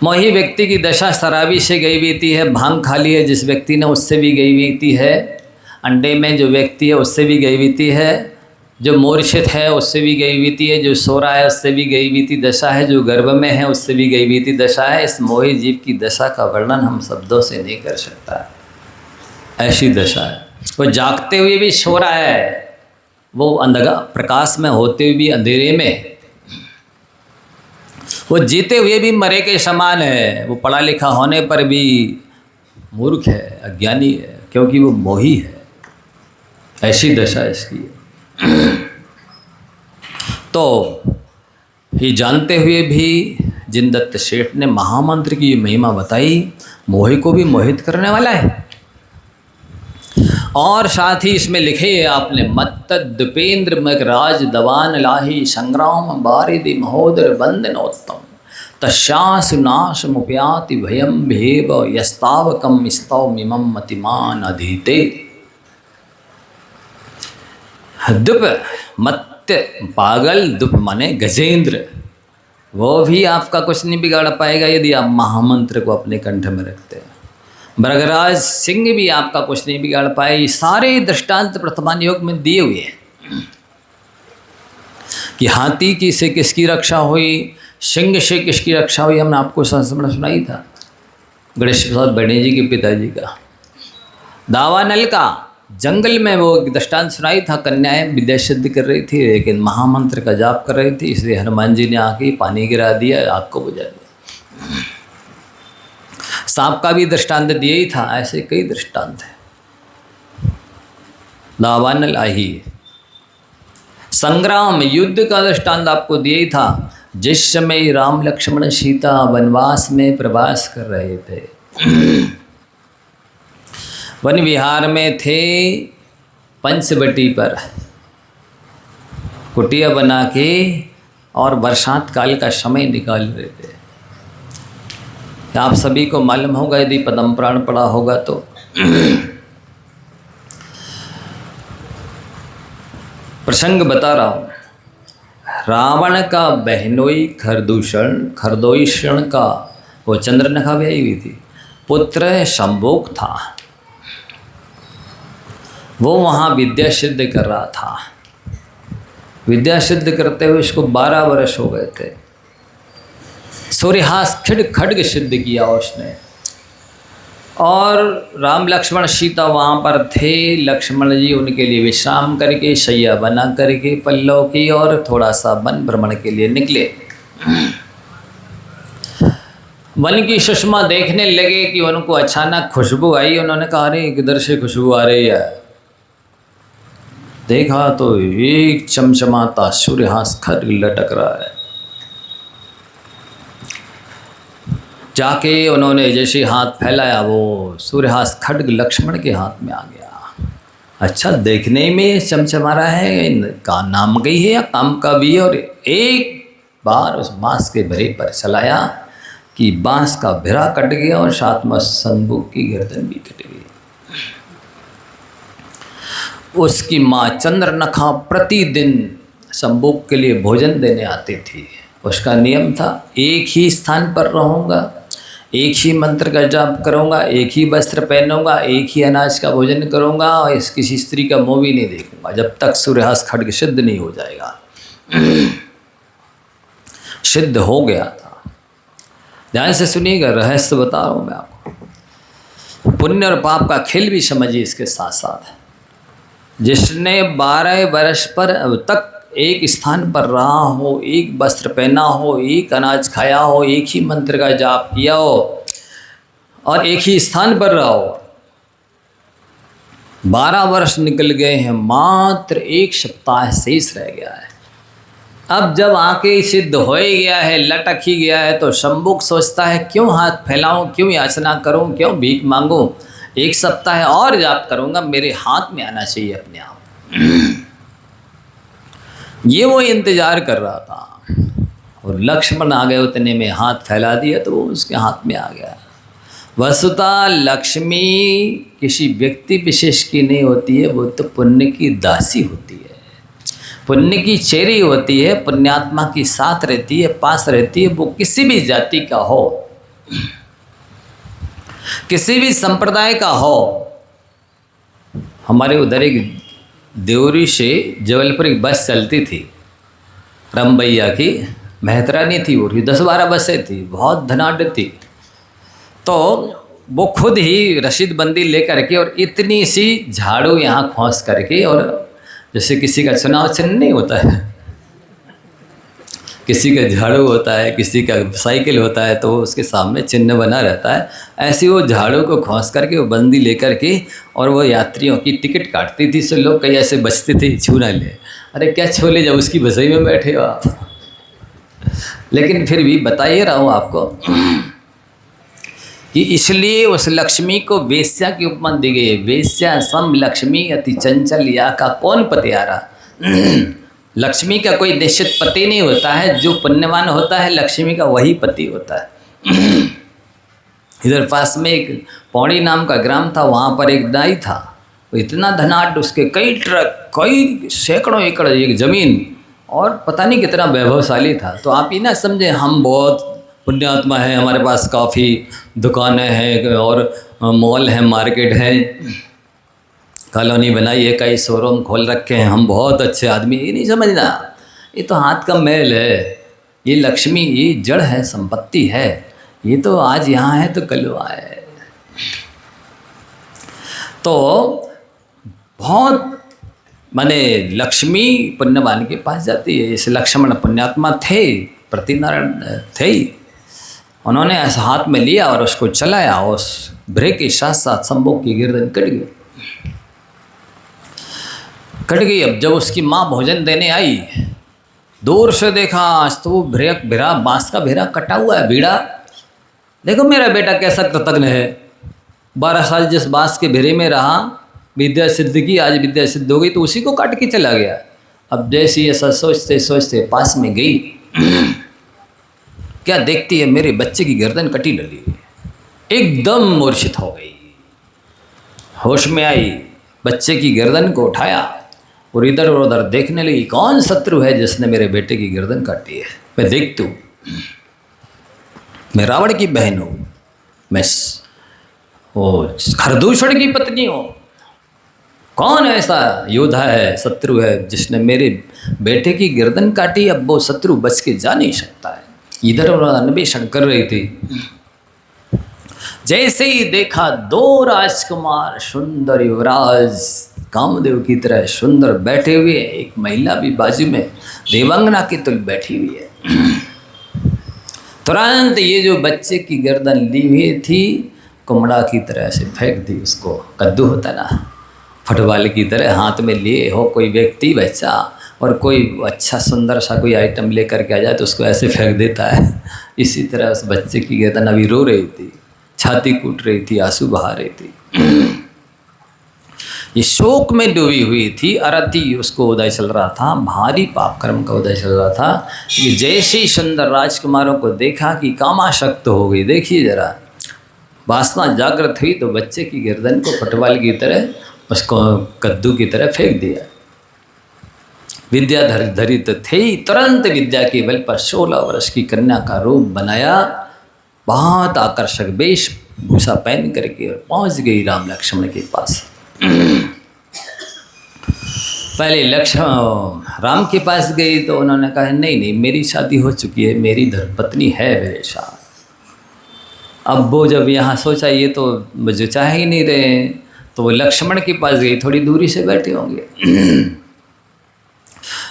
मोही व्यक्ति की दशा शराबी से गई बीती है, भांग खा ली है जिस व्यक्ति ने उससे भी गई बीती है, अंडे में जो व्यक्ति है उससे भी गई बीती है, जो मूर्छित है उससे भी गई बीती है, जो सो रहा है उससे भी गई बीती दशा है, जो गर्भ में है उससे भी गई बीती दशा है। इस मोही जीव की दशा का वर्णन हम शब्दों से नहीं कर सकता, ऐसी दशा है। वो जागते हुए भी सो रहा है, वो अंधकार प्रकाश में होते हुए भी अंधेरे में, वो जीते हुए भी मरे के समान है, वो पढ़ा लिखा होने पर भी मूर्ख है, अज्ञानी है, क्योंकि वो मोही है। ऐसी दशा इसकी है। तो ये जानते हुए भी जिनदत्त सेठ ने महामंत्र की महिमा बताई, मोह को भी मोहित करने वाला है। और साथ ही इसमें लिखे आपने मत्त द्वीपेंद्र मगराज दवान लाही संग्राम बारिदि महोदर बंदनोत्तम तस्यासु नाश मुप्याति भयम भेव यस्तावकम स्तव मिमम मतिमान अधीते। दुप मत्य पागल, दुप माने गजेंद्र, वो भी आपका कुछ नहीं बिगाड़ पाएगा यदि आप महामंत्र को अपने कंठ में रखते हैं। भृगराज सिंह भी आपका कुछ नहीं बिगाड़ पाए। सारे दृष्टांत वर्तमान योग में दिए हुए हैं कि हाथी की से किसकी रक्षा हुई, सिंह से किसकी रक्षा हुई। हमने आपको संस्मरण सुनाई था, गणेश प्रसाद बड़े जी के पिताजी का। दावानल का जंगल में वो दृष्टांत सुनाई था, कन्याएं विद्या सिद्ध कर रही थी लेकिन महामंत्र का जाप कर रही थी, इसलिए हनुमान जी ने आके पानी गिरा दिया, आग को बुझा दिया। सांप का भी दृष्टांत दिया ही था, ऐसे कई दृष्टांत हैं। दावानल आही संग्राम युद्ध का दृष्टांत आपको दिया ही था, जिस समय राम लक्ष्मण सीता वनवास में प्रवास कर रहे थे, वन विहार में थे, पंचवटी पर कुटिया बना के और बरसात काल का समय निकाल रहे थे। आप सभी को मालूम होगा यदि पद्म पुराण पढ़ा होगा तो। प्रसंग बता रहा हूँ। रावण का बहनोई खरदूषण का वो चंद्रनखा ब्याही हुई थी, पुत्र शंभोक था। वो वहाँ विद्या सिद्ध कर रहा था। विद्या सिद्ध करते हुए इसको 12 वर्ष हो गए थे। सूर्यहास खड्ग सिद्ध किया उसने। और राम लक्ष्मण सीता वहाँ पर थे। लक्ष्मण जी उनके लिए विश्राम करके शैया बना करके पल्लव की और थोड़ा सा वन भ्रमण के लिए निकले। वन की सुषमा देखने लगे कि उनको अचानक खुशबू आई। उन्होंने कहा अरे किधर से खुशबू आ रही है। देखा तो एक चमचमाता सूर्यहास खड्ग लटक रहा है। जाके उन्होंने जैसे हाथ फैलाया, वो सूर्यहास खड्ग लक्ष्मण के हाथ में आ गया। अच्छा, देखने में चमचमा रहा है, का नाम गई है या काम का भी है। और एक बार उस बांस के भिरे पर चलाया कि बांस का भिरा कट गया और साथ में संबुक की गर्दन भी कट गई। उसकी माँ चंद्रनखा प्रतिदिन संबुक के लिए भोजन देने आती थी। उसका नियम था, एक ही स्थान पर रहूँगा, एक ही मंत्र का जाप करूँगा, एक ही वस्त्र पहनूंगा, एक ही अनाज का भोजन करूँगा और किसी स्त्री का मुँह भी नहीं देखूँगा जब तक सूर्यहास खड्ग सिद्ध नहीं हो जाएगा। सिद्ध हो गया था। ध्यान से सुनिएगा, रहस्य बता रहा हूँ मैं आपको। पुण्य और पाप का खेल भी समझिए इसके साथ साथ। जिसने 12 वर्ष पर अब तक एक स्थान पर रहा हो, एक वस्त्र पहना हो, एक अनाज खाया हो, एक ही मंत्र का जाप किया हो और एक ही स्थान पर रहा हो, 12 वर्ष निकल गए हैं, मात्र एक सप्ताह शेष रह गया है। अब जब आके सिद्ध हो ही गया है, लटक ही गया है, तो संबुक सोचता है क्यों हाथ फैलाऊं, क्यों याचना करूं, क्यों भीख मांगूं, एक सप्ताह और जाप करूंगा, मेरे हाथ में आना चाहिए अपने आप। ये वो इंतजार कर रहा था और लक्ष्मण आ गए, उतने में हाथ फैला दिया तो वो उसके हाथ में आ गया। वस्तुतः लक्ष्मी किसी व्यक्ति विशेष की नहीं होती है, वो तो पुण्य की दासी होती है, पुण्य की चेरी होती है, पुण्यात्मा की साथ रहती है, पास रहती है। वो किसी भी जाति का हो, किसी भी संप्रदाय का हो। हमारे उधर एक देवरी से जबलपुर एक बस चलती थी, रमभैया की मेहतरानी थी, वो 10-12 बसें थी, बहुत धनाढ़ थी। तो वो खुद ही रसीद बंदी लेकर के और इतनी सी झाड़ू यहाँ खोस करके, और जैसे किसी का चुनाव चिन्ह नहीं होता है, किसी का झाड़ू होता है, किसी का साइकिल होता है, तो उसके सामने चिन्ह बना रहता है, ऐसे वो झाड़ू को खोस करके वो बंदी लेकर के और वो यात्रियों की टिकट काटती थी। सो लोग कई ऐसे बचते थे, छू ना ले, अरे क्या छू ले, जब उसकी बसई में बैठे हो आप। लेकिन फिर भी बताइए रहा हूँ आपको कि इसलिए उस लक्ष्मी को वेश्या की उपमा दी गई है। वेश्या सम लक्ष्मी अति चंचल या का कौन पतियारा। लक्ष्मी का कोई निश्चित पति नहीं होता है, जो पुण्यवान होता है लक्ष्मी का वही पति होता है। इधर पास में एक पौड़ी नाम का ग्राम था, वहाँ पर एक दाई था, वो इतना धनाढ़, उसके कई ट्रक, कई सैकड़ों एकड़ एक ज़मीन, और पता नहीं कितना वैभवशाली था। तो आप ये ना समझे हम बहुत पुण्यात्मा हैं, हमारे पास काफ़ी दुकानें हैं और मॉल हैं, मार्केट है, कॉलोनी बनाई है, कई शोरूम खोल रखे हैं, हम बहुत अच्छे आदमी। ये नहीं समझना, ये तो हाथ का मैल है। ये लक्ष्मी, ये जड़ है, संपत्ति है, ये तो आज यहाँ है तो कल वहाँ है। तो बहुत माने लक्ष्मी पुण्यवान के पास जाती है। इस लक्ष्मण पुण्यात्मा थे, प्रतिनारायण थे, उन्होंने ऐसा हाथ में लिया और उसको चलाया, उस ब्रेक के साथ साथ संभोग की गर्दन कट गई। अब जब उसकी माँ भोजन देने आई, दूर से देखा, आज तो वो भिरा, बांस का भिरा कटा हुआ है, बीड़ा। देखो मेरा बेटा कैसा कृतज्ञ है, 12 साल जिस बांस के भिरे में रहा, विद्या सिद्ध की, आज विद्या सिद्ध हो गई, तो उसी को काट के चला गया। अब जैसे ऐसा सोचते सोचते पास में गई, क्या देखती है, मेरे बच्चे की गर्दन कटी डली, एकदम मूर्छित हो गई। होश में आई, बच्चे की गर्दन को उठाया और इधर उधर देखने लगी, कौन शत्रु है जिसने मेरे बेटे की गर्दन काटी है। मैं देखती हूँ, मैं रावण की बहन हूँ, मैं खरदूषण की पत्नी हूँ। कौन ऐसा योद्धा है, शत्रु है जिसने मेरे बेटे की गर्दन काटी। अब वो शत्रु बच के जा नहीं सकता है। इधर उधर अन्वेषण कर रही थी। जैसे ही देखा 2 राजकुमार, सुंदर युवराज, कामदेव की तरह सुंदर बैठे हुए, एक महिला भी बाजू में देवांगना की तुल बैठी हुई है। तुरंत ये जो बच्चे की गर्दन ली हुई थी कुमड़ा की तरह से फेंक दी उसको। कद्दू होता ना, फुटबॉल की तरह हाथ में लिए हो कोई व्यक्ति बच्चा और कोई अच्छा सुंदर सा कोई आइटम लेकर के आ जाए तो उसको ऐसे फेंक देता है। इसी तरह उस बच्चे की गर्दन अभी रो रही थी, छाती कूट रही थी, आंसू बहा रही थी। ये शोक में डूबी हुई थी। अरति उसको उदय चल रहा था, भारी पाप कर्म का उदय चल रहा था। कि जैसे ही सुंदर राजकुमारों को देखा कि कामाशक्त हो गई, देखिए जरा वासना जागृत हुई तो बच्चे की गर्दन को फुटबॉल की तरह, उसको कद्दू की तरह फेंक दिया। विद्या धरी तो थे ही, तुरंत विद्या के बल पर 16 वर्ष की कन्या का रूप बनाया, बहुत आकर्षक वेशभूषा पहन करके और पहुंच गई राम लक्ष्मण के पास। पहले लक्ष्मण राम के पास गई तो उन्होंने कहा नहीं नहीं मेरी शादी हो चुकी है, मेरी धर्मपत्नी है मेरे साथ। अब वो जब यहाँ सोचा ये तो मुझे चाह ही नहीं रहे, तो वो लक्ष्मण के पास गई, थोड़ी दूरी से बैठे होंगे।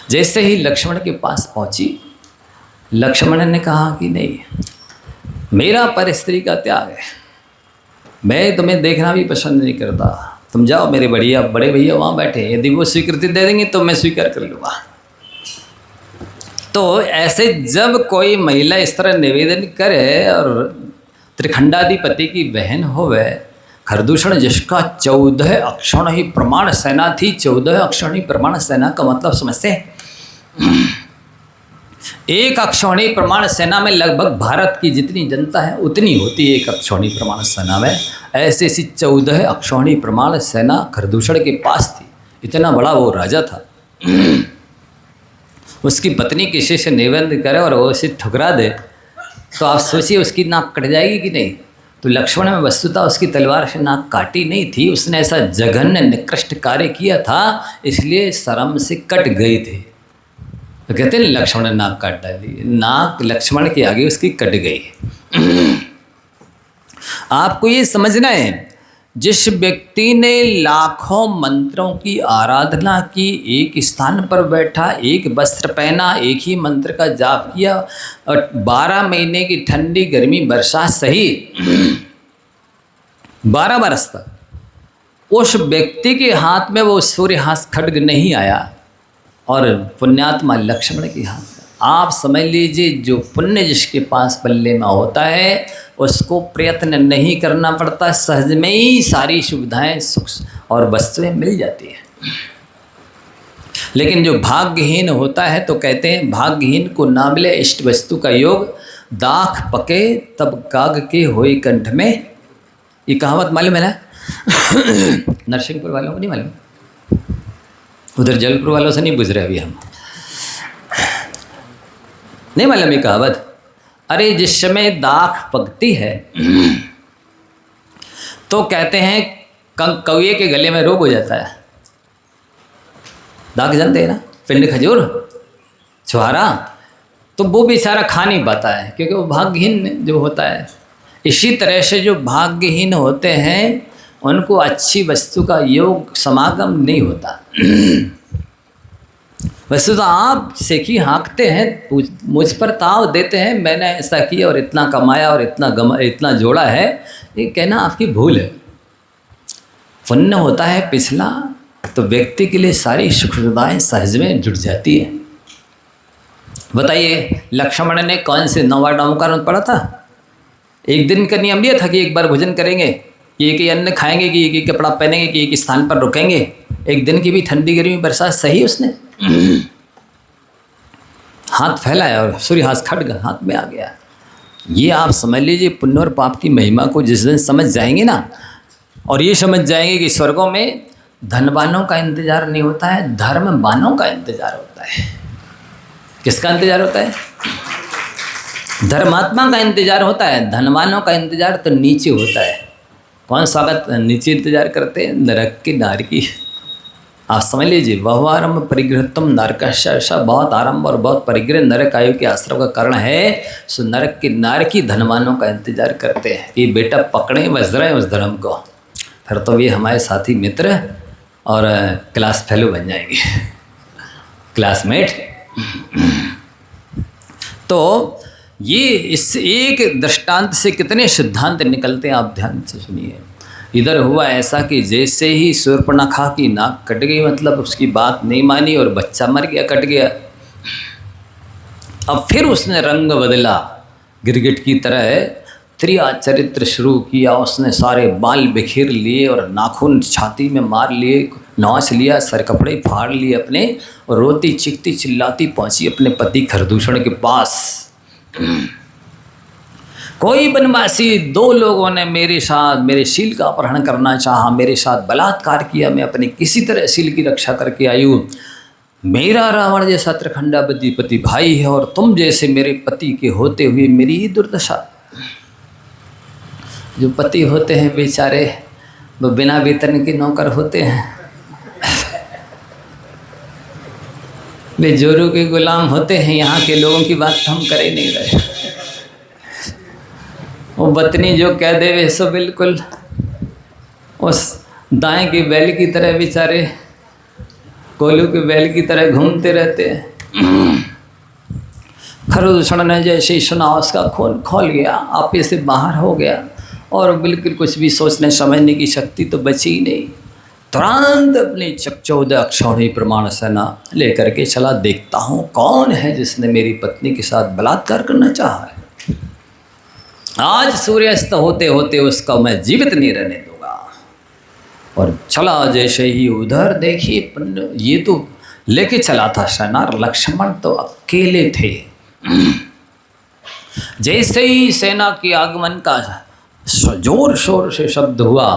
जैसे ही लक्ष्मण के पास पहुंची, लक्ष्मण ने कहा कि नहीं, मेरा पर स्त्री का त्याग है, मैं तुम्हें देखना भी पसंद नहीं करता, तुम जाओ, मेरे बड़े भैया वहाँ बैठे, यदि वो स्वीकृति दे देंगे तो मैं स्वीकार कर लूँगा। तो ऐसे जब कोई महिला इस तरह निवेदन करे और त्रिखंडाधिपति की बहन होवे, खरदूषण जिसका 14 अक्षौणी ही प्रमाण सेना थी, 14 अक्षौणी प्रमाण सेना का मतलब समझते हैं? एक अक्षौणी प्रमाण सेना में लगभग भारत की जितनी जनता है उतनी होती है एक अक्षौणी प्रमाण सेना में। ऐसे ऐसी 14 अक्षौणी प्रमाण सेना खरदूषण के पास थी, इतना बड़ा वो राजा था। उसकी पत्नी किसी से निवेदन करे और वो उसे ठुकरा दे तो आप सोचिए उसकी नाक कट जाएगी कि नहीं। तो लक्ष्मण में वस्तुतः उसकी तलवार से नाक काटी नहीं थी, उसने ऐसा जघन्य निकृष्ट कार्य किया था, इसलिए शर्म से कट गई थी। तो कहते हैं लक्ष्मण ने नाक काट डाली, नाक लक्ष्मण के आगे उसकी कट गई। आपको ये समझना है, जिस व्यक्ति ने लाखों मंत्रों की आराधना की, एक स्थान पर बैठा, एक वस्त्र पहना, एक ही मंत्र का जाप किया और 12 महीने की ठंडी गर्मी बरसात सही 12 बरस तक, उस व्यक्ति के हाथ में वो सूर्यहास खड्ग नहीं आया और पुण्यात्मा लक्ष्मण के हाथ में। आप समझ लीजिए, जो पुण्य जिसके पास पल्ले में होता है उसको प्रयत्न नहीं करना पड़ता, सहज में ही सारी सुविधाएं सुख और वस्तुएं मिल जाती हैं। लेकिन जो भाग्यहीन होता है तो कहते हैं भाग्यहीन को ना मिले इष्ट वस्तु का योग, दाख पके तब काग के होए कंठ में। ये कहावत मालूम है ना? नरसिंहपुर वालों को नहीं मालूम, उधर जलपुर वालों से नहीं बुझ रहे अभी हम, नहीं मालूम ये कहावत? अरे जिस समय दाख पकती है तो कहते हैं कौए के गले में रोग हो जाता है। दाख जानते हैं ना, पिंड खजूर छुहारा, तो वो बेचारा खा नहीं पाता है क्योंकि वो भाग्यहीन जो होता है। इसी तरह से जो भाग्यहीन होते हैं उनको अच्छी वस्तु का योग समागम नहीं होता। वैसे तो आप सेखी हाँकते हैं, मुझ पर ताव देते हैं, मैंने ऐसा किया और इतना कमाया और इतना जोड़ा है, ये कहना आपकी भूल है। पुण्य होता है पिछला तो व्यक्ति के लिए सारी सुख सुविधाएं सहज में जुट जाती है। बताइए लक्ष्मण ने कौन से 9 बार का पढ़ा था? एक दिन का नियम यह था कि एक बार भोजन करेंगे, कि एक ही अन्न खाएंगे, कि एक ही कपड़ा पहनेंगे, कि एक ही स्थान पर रुकेंगे। एक दिन की भी ठंडी गर्मी बरसात सही उसने हाथ फैलाया और सूर्यहास खड्ग हाथ में आ गया। ये आप समझ लीजिए पुण्य और पाप की महिमा को जिस दिन समझ जाएंगे ना, और ये समझ जाएंगे कि स्वर्गों में धनवानों का इंतजार नहीं होता है, धर्मवानों का इंतजार होता है। किसका इंतजार होता है? धर्मात्मा का इंतजार होता है, धनवानों का इंतजार तो नीचे होता है। कौन स्वागत नीचे इंतजार करते हैं? नरक की नार की। आप समझ लीजिए, बहुआरंभ परिगृहत्वम नरकस्य, बहुत आरंभ और बहुत परिग्रह नरक आयु के आश्रम का कारण है। सो नरक की नार की धनवानों का इंतजार करते हैं कि बेटा पकड़े वज्र उस धर्म को, फिर तो ये हमारे साथी मित्र और क्लास फेलो बन जाएंगे, क्लासमेट। तो ये इस एक दृष्टांत से कितने सिद्धांत निकलते हैं, आप ध्यान से सुनिए। इधर हुआ ऐसा कि जैसे ही शूर्पणखा की नाक कट गई, मतलब उसकी बात नहीं मानी और बच्चा मर गया, कट गया। अब फिर उसने रंग बदला, गिरगिट की तरह त्रिया चरित्र शुरू किया। उसने सारे बाल बिखेर लिए और नाखून छाती में मार लिए, नाच लिया, सर कपड़े फाड़ लिए अपने, और रोती चीखती चिल्लाती पहुंची अपने पति खरदूषण के पास। कोई बनवासी, 2 लोगों ने मेरे साथ मेरे शील का अपहरण करना चाहा, मेरे साथ बलात्कार किया, मैं अपने किसी तरह शील की रक्षा करके आई हूँ। मेरा रावण जैसा त्रिखंडापति पति भाई है और तुम जैसे मेरे पति के होते हुए मेरी दुर्दशा। जो पति होते हैं बेचारे, वो बिना वेतन के नौकर होते हैं, वे जोरू के गुलाम होते हैं। यहाँ के लोगों की बात तो हम कर ही नहीं रहे। वो बतनी जो कह दे वे सो बिल्कुल उस दाएं के बैल की तरह बेचारे कोलू के बैल की तरह घूमते रहते हैं। खरदूषण ने जैसे ही सुना, उसका खून खोल गया, आपे से बाहर हो गया और बिल्कुल कुछ भी सोचने समझने की शक्ति तो बची ही नहीं। तुरंत अपनी चकचौदह अक्षौहिणी प्रमाण सेना लेकर के चला, देखता हूँ कौन है जिसने मेरी पत्नी के साथ बलात्कार करना चाहा है। आज सूर्यास्त होते होते उसका मैं जीवित नहीं रहने दूंगा। और चला, जैसे ही उधर देखिए, ये तो लेके चला था सेनार, लक्ष्मण तो अकेले थे। जैसे ही सेना के आगमन का जोर शोर से शब्द हुआ,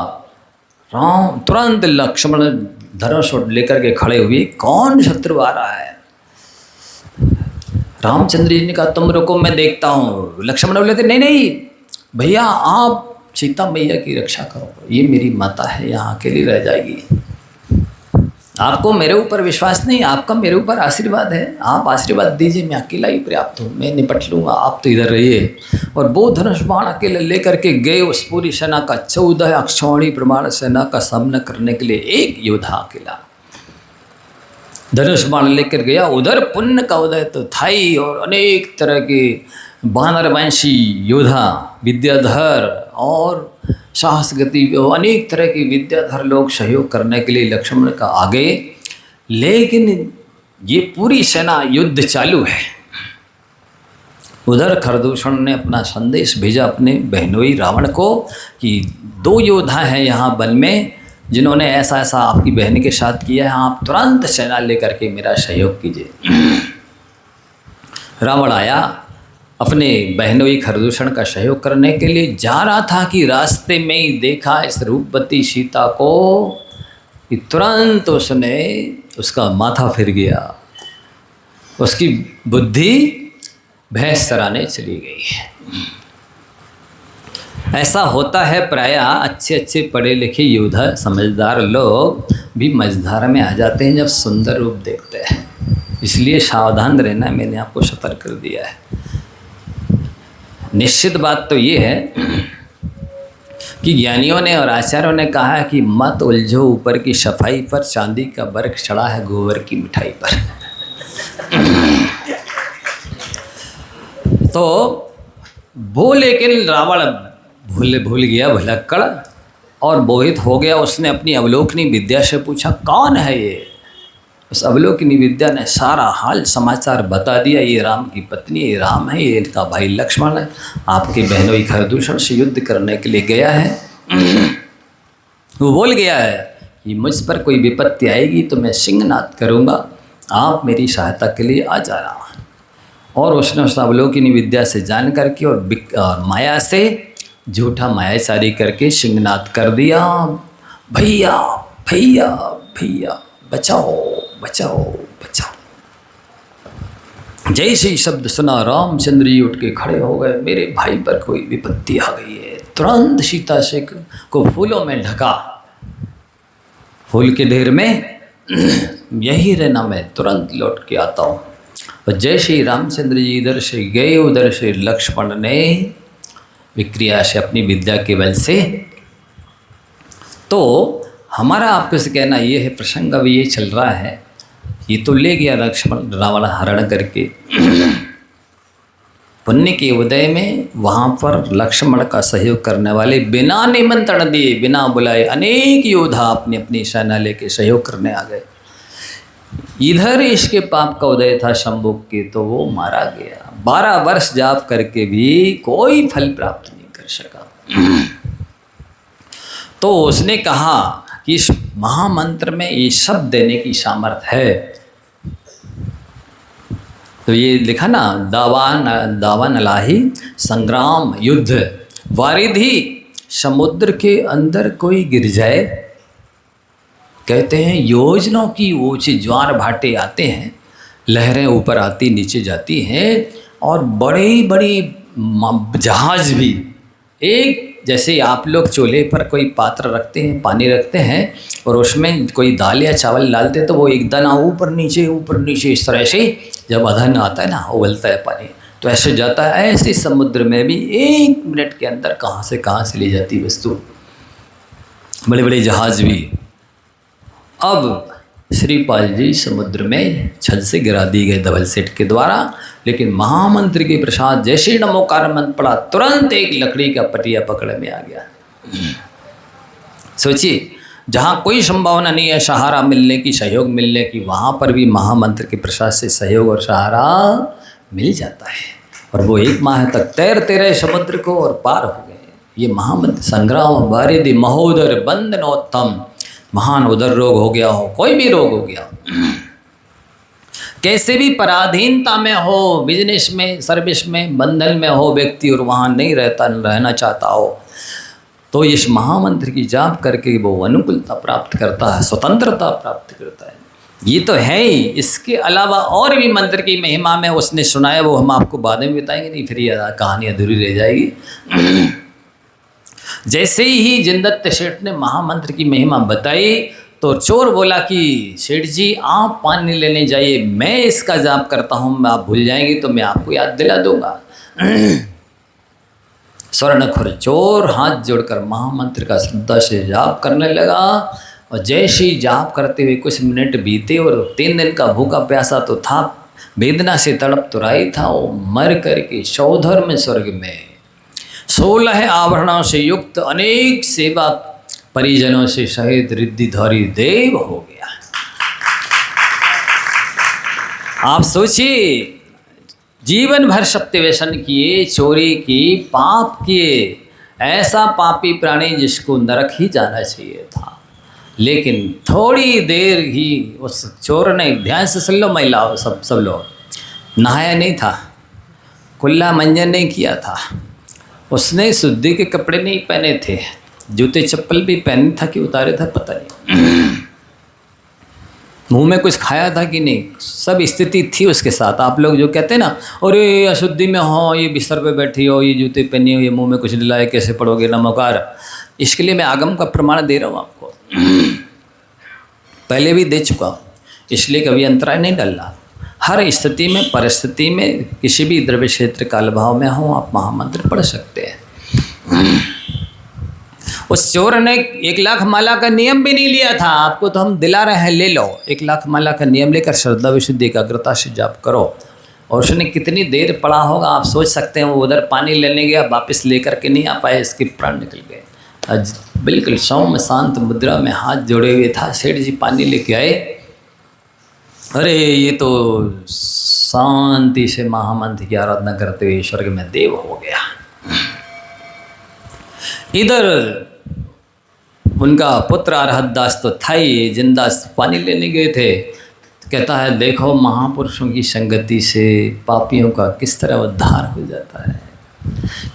राम तुरंत लक्ष्मण धनुष लेकर के खड़े हुए, कौन शत्रु आ रहा है? रामचंद्र जी ने कहा तुम रुको, मैं देखता हूँ। लक्ष्मण बोले थे नहीं नहीं भैया, आप सीता मैया की रक्षा करो, ये मेरी माता है, यहाँ अकेली रह जाएगी। आपको मेरे ऊपर विश्वास नहीं, आपका मेरे ऊपर आशीर्वाद है, आप आशीर्वाद दीजिए, मैं अकेला ही पर्याप्त हूँ, मैं निपट लूँगा, आप तो इधर रहिए। और वो धनुष बाण अकेले लेकर के गए उस पूरी सेना का, 14 अक्षौहिणी प्रमाण सेना का सामना करने के लिए एक योद्धा अकेला धनुष बाण लेकर गया। उधर पुण्य का उदय तो था ही, और अनेक तरह के वानरवंशी योद्धा, विद्याधर और साहस गति, अनेक तरह के विद्याधर लोग सहयोग करने के लिए लक्ष्मण का आगे। लेकिन ये पूरी सेना युद्ध चालू है। उधर खरदूषण ने अपना संदेश भेजा अपने बहनोई रावण को कि 2 योद्धा हैं यहाँ वन में जिन्होंने ऐसा ऐसा आपकी बहन के साथ किया है, आप तुरंत सेना लेकर के मेरा सहयोग कीजिए। रावण आया, अपने बहनोई खरदूषण का सहयोग करने के लिए जा रहा था कि रास्ते में ही देखा इस रूपवती सीता को कि तुरंत उसने, उसका माथा फिर गया, उसकी बुद्धि भैंस चराने चली गई। ऐसा होता है प्रायः, अच्छे अच्छे पढ़े लिखे योद्धा समझदार लोग भी मझधार में आ जाते हैं जब सुंदर रूप देखते हैं। इसलिए सावधान रहना, मैंने आपको सतर्क कर दिया है। निश्चित बात तो ये है कि ज्ञानियों ने और आचार्यों ने कहा है कि मत उलझो ऊपर की सफाई पर, चांदी का बर्क चढ़ा है गोबर की मिठाई पर। तो वो लेकिन रावण भूल गया भुलक्कड़ और मोहित हो गया। उसने अपनी अवलोकनी विद्या से पूछा कौन है ये। उस अवलोकनी विद्या ने सारा हाल समाचार बता दिया, ये राम की पत्नी, ये राम है, ये इनका भाई लक्ष्मण है, आपके बहनोई खरदूषण से युद्ध करने के लिए गया है। वो बोल गया है कि मुझ पर कोई विपत्ति आएगी तो मैं सिंहनाद करूँगा, आप मेरी सहायता के लिए आ जाना। और उसने उस अवलोकनी विद्या से जान करके और माया से झूठा मायाचारी करके सिंहनाद कर दिया, भैया भैया भैया बचाओ बचाओ बचाओ। जैसे ही शब्द सुना रामचंद्र जी उठ के खड़े हो गए, मेरे भाई पर कोई विपत्ति आ गई है। तुरंत सीता से को फूलों में ढका, फूल के ढेर में यही रहना, मैं तुरंत लौट के आता हूँ। और जैसे ही रामचंद्र जी इधर से गए, उधर से लक्ष्मण ने विक्रिया से अपनी विद्या के बल से, तो हमारा आपको से कहना ये है, प्रसंग अब ये चल रहा है, ये तो ले गया लक्ष्मण रावण हरण करके पुण्य के उदय में वहाँ पर लक्ष्मण का सहयोग करने वाले बिना निमंत्रण दिए, बिना बुलाए अनेक योद्धा अपनी अपनी सेना लेके सहयोग करने आ गए। इधर इसके पाप का उदय था शंभुक के, तो वो मारा गया। 12 वर्ष जाप करके भी कोई फल प्राप्त नहीं कर सका। तो उसने कहा कि इस महामंत्र में ये सब देने की सामर्थ्य है। तो ये लिखा ना, दावा नलाही संग्राम युद्ध वारिधि, समुद्र के अंदर कोई गिर जाए, कहते हैं योजनों की ऊंचे ज्वार भाटे आते हैं, लहरें ऊपर आती नीचे जाती हैं, और बड़ी बड़ी जहाज भी, एक जैसे आप लोग चूल्हे पर कोई पात्र रखते हैं, पानी रखते हैं, और उसमें कोई दाल या चावल डालते हैं तो वो एक दाना ऊपर नीचे इस तरह से जब अधन आता है ना, उबलता है पानी, तो ऐसे जाता है। ऐसे समुद्र में भी 1 मिनट के अंदर कहाँ से ले जाती वस्तु, बड़े बड़े जहाज भी। अब श्रीपाल जी समुद्र में छल से गिरा दी गए धवल सेठ के द्वारा, लेकिन महामंत्र के प्रसाद जैसे नमोकार मंत्र पड़ा, तुरंत एक लकड़ी का पटिया पकड़ में आ गया। सोचिए, जहाँ कोई संभावना नहीं है सहारा मिलने की, सहयोग मिलने की, वहाँ पर भी महामंत्र के प्रसाद से सहयोग और सहारा मिल जाता है। और वो 1 माह तक तैरते रहे समुद्र को और पार हो गए। ये महामंत्र संग्राम वारिधि महोदर बंदनोत्तम, महान उदर रोग हो गया हो, कोई भी रोग हो गया, कैसे भी पराधीनता में हो, बिजनेस में, सर्विस में, बंधन में हो व्यक्ति और वहाँ नहीं रहना चाहता हो, तो इस महामंत्र की जाप करके वो अनुकूलता प्राप्त करता है, स्वतंत्रता प्राप्त करता है। ये तो है ही, इसके अलावा और भी मंत्र की महिमा में उसने सुनाया, वो हम आपको बाद में बताएंगे, नहीं फिर ये कहानी अधूरी रह जाएगी। जैसे ही जिनदत्त सेठ ने महामंत्र की महिमा बताई तो चोर बोला कि सेठ जी आप पानी लेने जाइए, मैं इसका जाप करता हूँ, आप भूल जाएंगे तो मैं आपको याद दिला दूंगा। स्वर्णखुर चोर हाथ जोड़कर महामंत्र का श्रद्धा से जाप करने लगा, और जैसे ही जाप करते हुए कुछ मिनट बीते और 3 दिन का भूखा प्यासा तो था, वेदना से तड़प तुराई था, वो मर करके सौधर्म स्वर्ग में 16 आभरणों से युक्त अनेक सेवा परिजनों से सहित रिद्धिधारी देव हो गया। आप सोचिए, जीवन भर सत्य व्यसन किए, चोरी की, पाप किए, ऐसा पापी प्राणी जिसको नरक ही जाना चाहिए था, लेकिन थोड़ी देर ही उस चोर ने, ध्यान से सुन लो महिलाओं, सब लोग, नहाया नहीं था, कुल्ला मंजन नहीं किया था, उसने शुद्धि के कपड़े नहीं पहने थे, जूते चप्पल भी पहने था कि उतारे था पता नहीं, मुंह में कुछ खाया था कि नहीं, सब स्थिति थी उसके साथ। आप लोग जो कहते हैं ना, अरे अशुद्धि में हो, ये बिस्तर पे बैठी हो, ये जूते पहनी हो, ये मुंह में कुछ डिलाए, कैसे पढ़ोगे नमोकार, इसके लिए मैं आगम का प्रमाण दे रहा हूँ आपको, पहले भी दे चुका हूँ, इसलिए कभी अंतराय नहीं डालना। हर स्थिति में, परिस्थिति में, किसी भी द्रव्य क्षेत्र काल भाव में हो, आप महामंत्र पढ़ सकते हैं। उस चोर ने 1 लाख माला का नियम भी नहीं लिया था, आपको तो हम दिला रहे हैं, ले लो। 1 लाख माला का नियम लेकर श्रद्धा विशुद्धि एकाग्रता से जाप करो। और उसने कितनी देर पढ़ा होगा आप सोच सकते हैं। वो उधर पानी लेने गया, वापस लेकर के नहीं आ पाए, इसके प्राण निकल गए। आज बिल्कुल सौम्य शांत मुद्रा में हाथ जोड़े हुए था, सेठ जी पानी लेके आए, अरे ये तो शांति से महामंत्र की आराधना करते हुए स्वर्ग में देव हो गया। इधर उनका पुत्र अरहत दास तो था ही, जिनदास पानी लेने गए थे, कहता है देखो महापुरुषों की संगति से पापियों का किस तरह उद्धार हो जाता है।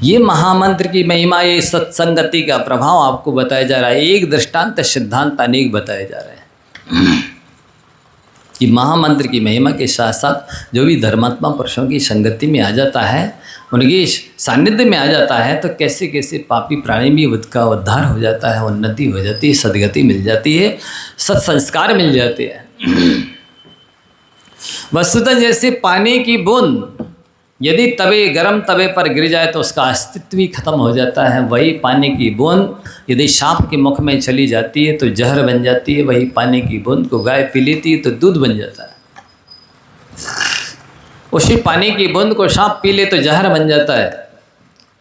ये महामंत्र की महिमा, ये सत्संगति का प्रभाव आपको बताया जा रहा है। एक दृष्टांत सिद्धांत अनेक बताए जा रहे हैं कि महामंत्र की महिमा के साथ साथ जो भी धर्मात्मा पुरुषों की संगति में आ जाता है, उनकी सानिध्य में आ जाता है, तो कैसे कैसे पापी प्राणी भी उसका उद्धार हो जाता है, उन्नति हो जाती है, सदगति मिल जाती है, सत्संस्कार मिल जाते हैं। वस्तुतः जैसे पानी की बूंद यदि गर्म तवे पर गिर जाए तो उसका अस्तित्व ही खत्म हो जाता है, वही पानी की बूंद यदि सांप के मुख में चली जाती है तो जहर बन जाती है, वही पानी की बूंद को गाय पी लेती है तो दूध बन जाता है। उसी पानी की बूंद को सांप पी ले तो जहर बन जाता है।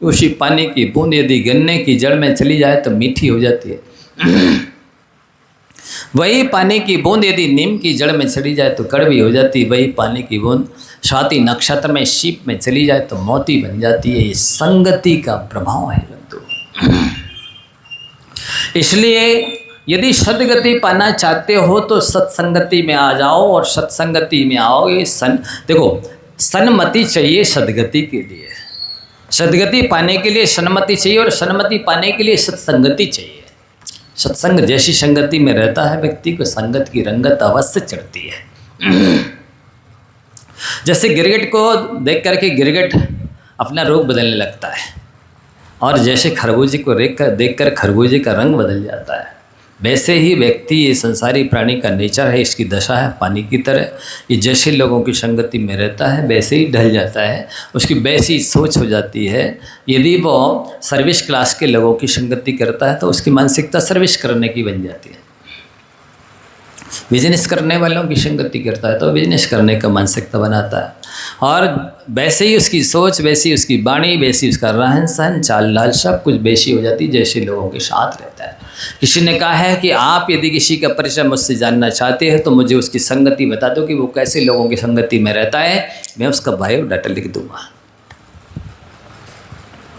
उसी पानी की बूंद यदि गन्ने की जड़ में चली जाए तो मीठी हो जाती है। वही पानी की बूंद यदि नीम की जड़ में चली जाए तो कड़वी हो जाती है। वही पानी की बूंद स्वाति नक्षत्र में शीप में चली जाए तो मोती बन जाती है। ये संगति का प्रभाव है बंधु। इसलिए यदि सदगति पाना चाहते हो तो सत्संगति में आ जाओ, और सत्संगति में आओगे। देखो, सन्मति चाहिए सदगति के लिए, सदगति पाने के लिए सन्मति चाहिए, और सन्मति पाने के लिए सत्संगति चाहिए। सत्संग जैसी संगति में रहता है व्यक्ति को संगत की रंगत अवश्य चढ़ती है। जैसे गिरगिट को देख करके गिरगिट अपना रूप बदलने लगता है, और जैसे खरबूजे को देख कर खरबूजे का रंग बदल जाता है, वैसे ही व्यक्ति, ये संसारी प्राणी का नेचर है, इसकी दशा है पानी की तरह। ये जैसे लोगों की संगति में रहता है वैसे ही ढल जाता है, उसकी वैसी सोच हो जाती है। यदि वो सर्विस क्लास के लोगों की संगति करता है तो उसकी मानसिकता सर्विस करने की बन जाती है। बिजनेस करने वालों की संगति करता है तो बिजनेस करने का मानसिकता बनाता है, और वैसे ही उसकी सोच, वैसी उसकी वाणी, वैसी उसका रहन सहन, चाल डाल सब कुछ वैसी हो जाती है जैसे लोगों के साथ रहता है। किसी ने कहा है कि आप यदि किसी का परिचय मुझसे जानना चाहते हैं तो मुझे उसकी संगति बता दो कि वो कैसे लोगों की संगति में रहता है, मैं उसका बायोडाटा लिख दूंगा।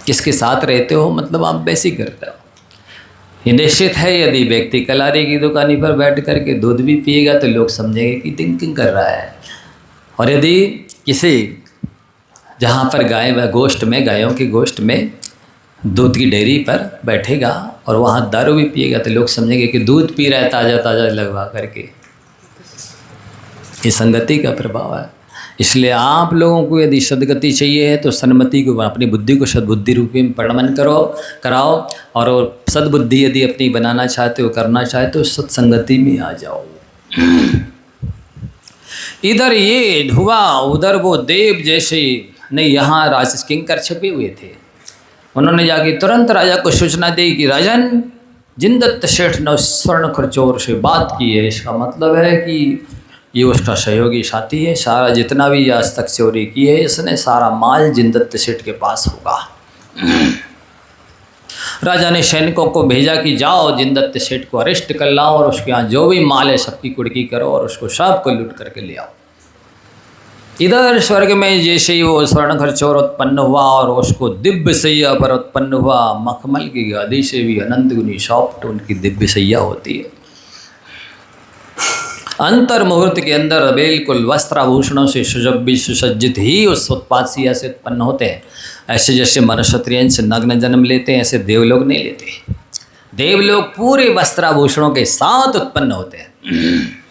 किसके साथ रहते हो मतलब आप वैसे ही करते हो। ये निश्चित है, यदि व्यक्ति कलारी की दुकानी पर बैठ करके दूध भी पिएगा तो लोग समझेंगे कि ड्रिंकिंग कर रहा है, और यदि किसी जहाँ पर गाय व गोश्त में, गायों के गोश्त में दूध की डेयरी पर बैठेगा और वहाँ दारू भी पिएगा तो लोग समझेंगे कि दूध पी रहा है ताज़ा ताज़ा लगवा करके। ये संगति का प्रभाव है। इसलिए आप लोगों को यदि सदगति चाहिए है तो सन्मति को, अपनी बुद्धि को सद्बुद्धि रूप में परिणमन कराओ, और सद्बुद्धि यदि अपनी बनाना चाहते हो, करना चाहते हो, सत्संगति में आ जाओ। इधर ये धुआ, उधर वो देव जैसे नहीं, यहाँ राज किंकर छपे हुए थे। उन्होंने जाके तुरंत राजा को सूचना दी कि राजन, जिनदत्त सेठ ने स्वर्ण खरचोर से बात की है। इसका मतलब है कि ये उसका सहयोगी साथी है, सारा जितना भी आज तक चोरी की है इसने, सारा माल जिनदत्त सेठ के पास होगा। राजा ने सैनिकों को भेजा कि जाओ जिनदत्त सेठ को अरेस्ट कर लाओ, और उसके यहाँ जो भी माल है सबकी कुड़की करो, और उसको सबको लूट करके ले आओ। इधर स्वर्ग में जैसे ही वो स्वर्ण खरचोर उत्पन्न हुआ और उसको दिव्य सैया पर उत्पन्न हुआ, मखमल की गादी से भी अनंत गुनी सॉफ्ट उनकी दिव्य सैया होती है। अंतर मुहूर्त के अंदर बिल्कुल वस्त्राभूषणों से सुसज्जित ही उस उत्पाद से ऐसे उत्पन्न होते हैं। ऐसे जैसे मनुष्य से नग्न जन्म लेते हैं, ऐसे देवलोग नहीं लेते। देवलोग पूरे वस्त्राभूषणों के साथ उत्पन्न होते हैं।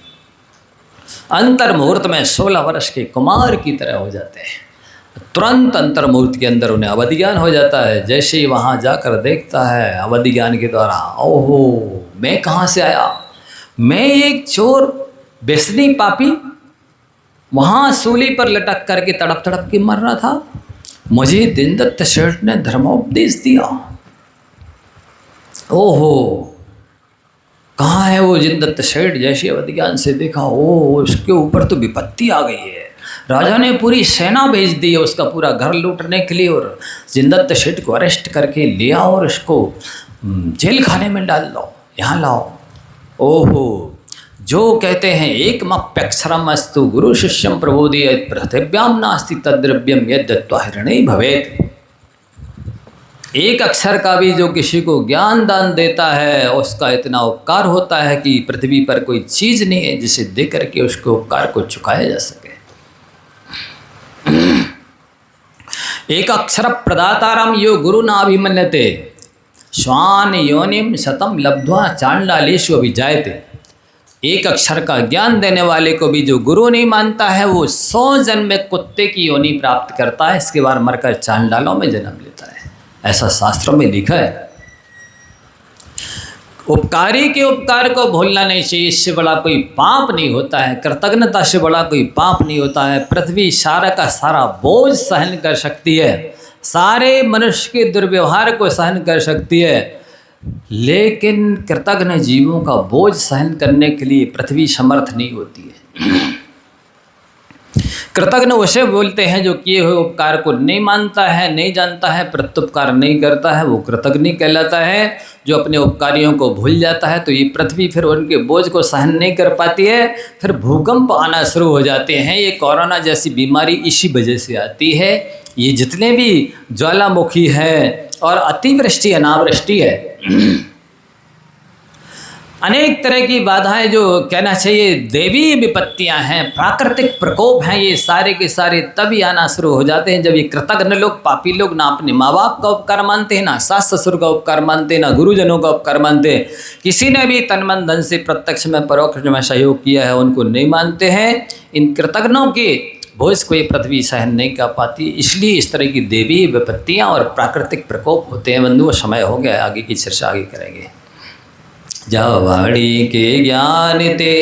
अंतर मुहूर्त में 16 वर्ष के कुमार की तरह हो जाते हैं। तुरंत अंतर मुहूर्त के अंदर उन्हें अवधि ज्ञान हो जाता है। जैसे ही वहाँ जाकर देखता है अवधि ज्ञान के द्वारा, ओहो मैं कहाँ से आया, मैं एक चोर बेसनी पापी वहाँ सूली पर लटक करके तड़प तड़प के मर रहा था, मुझे जिनदत्त सेठ ने धर्मोपदेश दिया। ओहो कहाँ है वो जिनदत्त सेठ। जैसे अवधि ज्ञान से देखा, ओ उसके ऊपर तो विपत्ति आ गई है। राजा ने पूरी सेना भेज दी है उसका पूरा घर लूटने के लिए, और जिनदत्त सेठ को अरेस्ट करके ले आओ और उसको जेल खाने में डाल दो, यहाँ लाओ। ओहो जो कहते हैं एकमप्यक्षरम अस्तु गुरु शिष्यम प्रबोधयेत् पृथिव्याम नास्ति तद्द्रव्यम यद्दत्त्वा हिरण्ये भवेत्। एक अक्षर का भी जो किसी को ज्ञान दान देता है उसका इतना उपकार होता है कि पृथ्वी पर कोई चीज़ नहीं है जिसे दे करके उसके उपकार को चुकाया जा सके। एक अक्षर प्रदातारम यो गुरु नाभिमन्यते स्वान योनिम शतम लब्ध्वा चांडालेषु अभिजायते। एक अक्षर का ज्ञान देने वाले को भी जो गुरु नहीं मानता है वो 100 जन्म में कुत्ते की योनि प्राप्त करता है, इसके बाद मरकर चांडालों में जन्म लेता है, ऐसा शास्त्रों में लिखा है। उपकारी के उपकार को भूलना नहीं चाहिए, इससे बड़ा कोई पाप नहीं होता है। कृतज्ञता से बड़ा कोई पाप नहीं होता है। पृथ्वी सारा का सारा बोझ सहन कर सकती है, सारे मनुष्य के दुर्व्यवहार को सहन कर सकती है, लेकिन कृतज्ञ जीवों का बोझ सहन करने के लिए पृथ्वी समर्थ नहीं होती है। कृतघ्न उसे बोलते हैं जो किए हुए उपकार को नहीं मानता है, नहीं जानता है, प्रत्युपकार नहीं करता है, वो कृतघ्न कहलाता है। जो अपने उपकारियों को भूल जाता है तो ये पृथ्वी फिर उनके बोझ को सहन नहीं कर पाती है, फिर भूकंप आना शुरू हो जाते हैं। ये कोरोना जैसी बीमारी इसी वजह से आती है। ये जितने भी ज्वालामुखी है और अतिवृष्टि अनावृष्टि है, अनेक तरह की बाधाएं, जो कहना चाहिए देवी विपत्तियां हैं, प्राकृतिक प्रकोप हैं, ये सारे के सारे तभी आना शुरू हो जाते हैं जब ये कृतघ्न लोग, पापी लोग ना अपने माँ बाप का उपकार मानते हैं, ना सास ससुर का उपकार मानते हैं, ना गुरुजनों का उपकार मानते हैं। किसी ने भी तन मन धन से प्रत्यक्ष में परोक्ष में सहयोग किया है उनको नहीं मानते हैं। इन कृतघ्नों के बोझ को ये पृथ्वी सहन नहीं कर पाती, इसलिए इस तरह की देवी विपत्तियाँ और प्राकृतिक प्रकोप होते हैं। बंधुओं, समय हो गया, आगे की चर्चा आगे करेंगे। जा वाणी के ज्ञान ते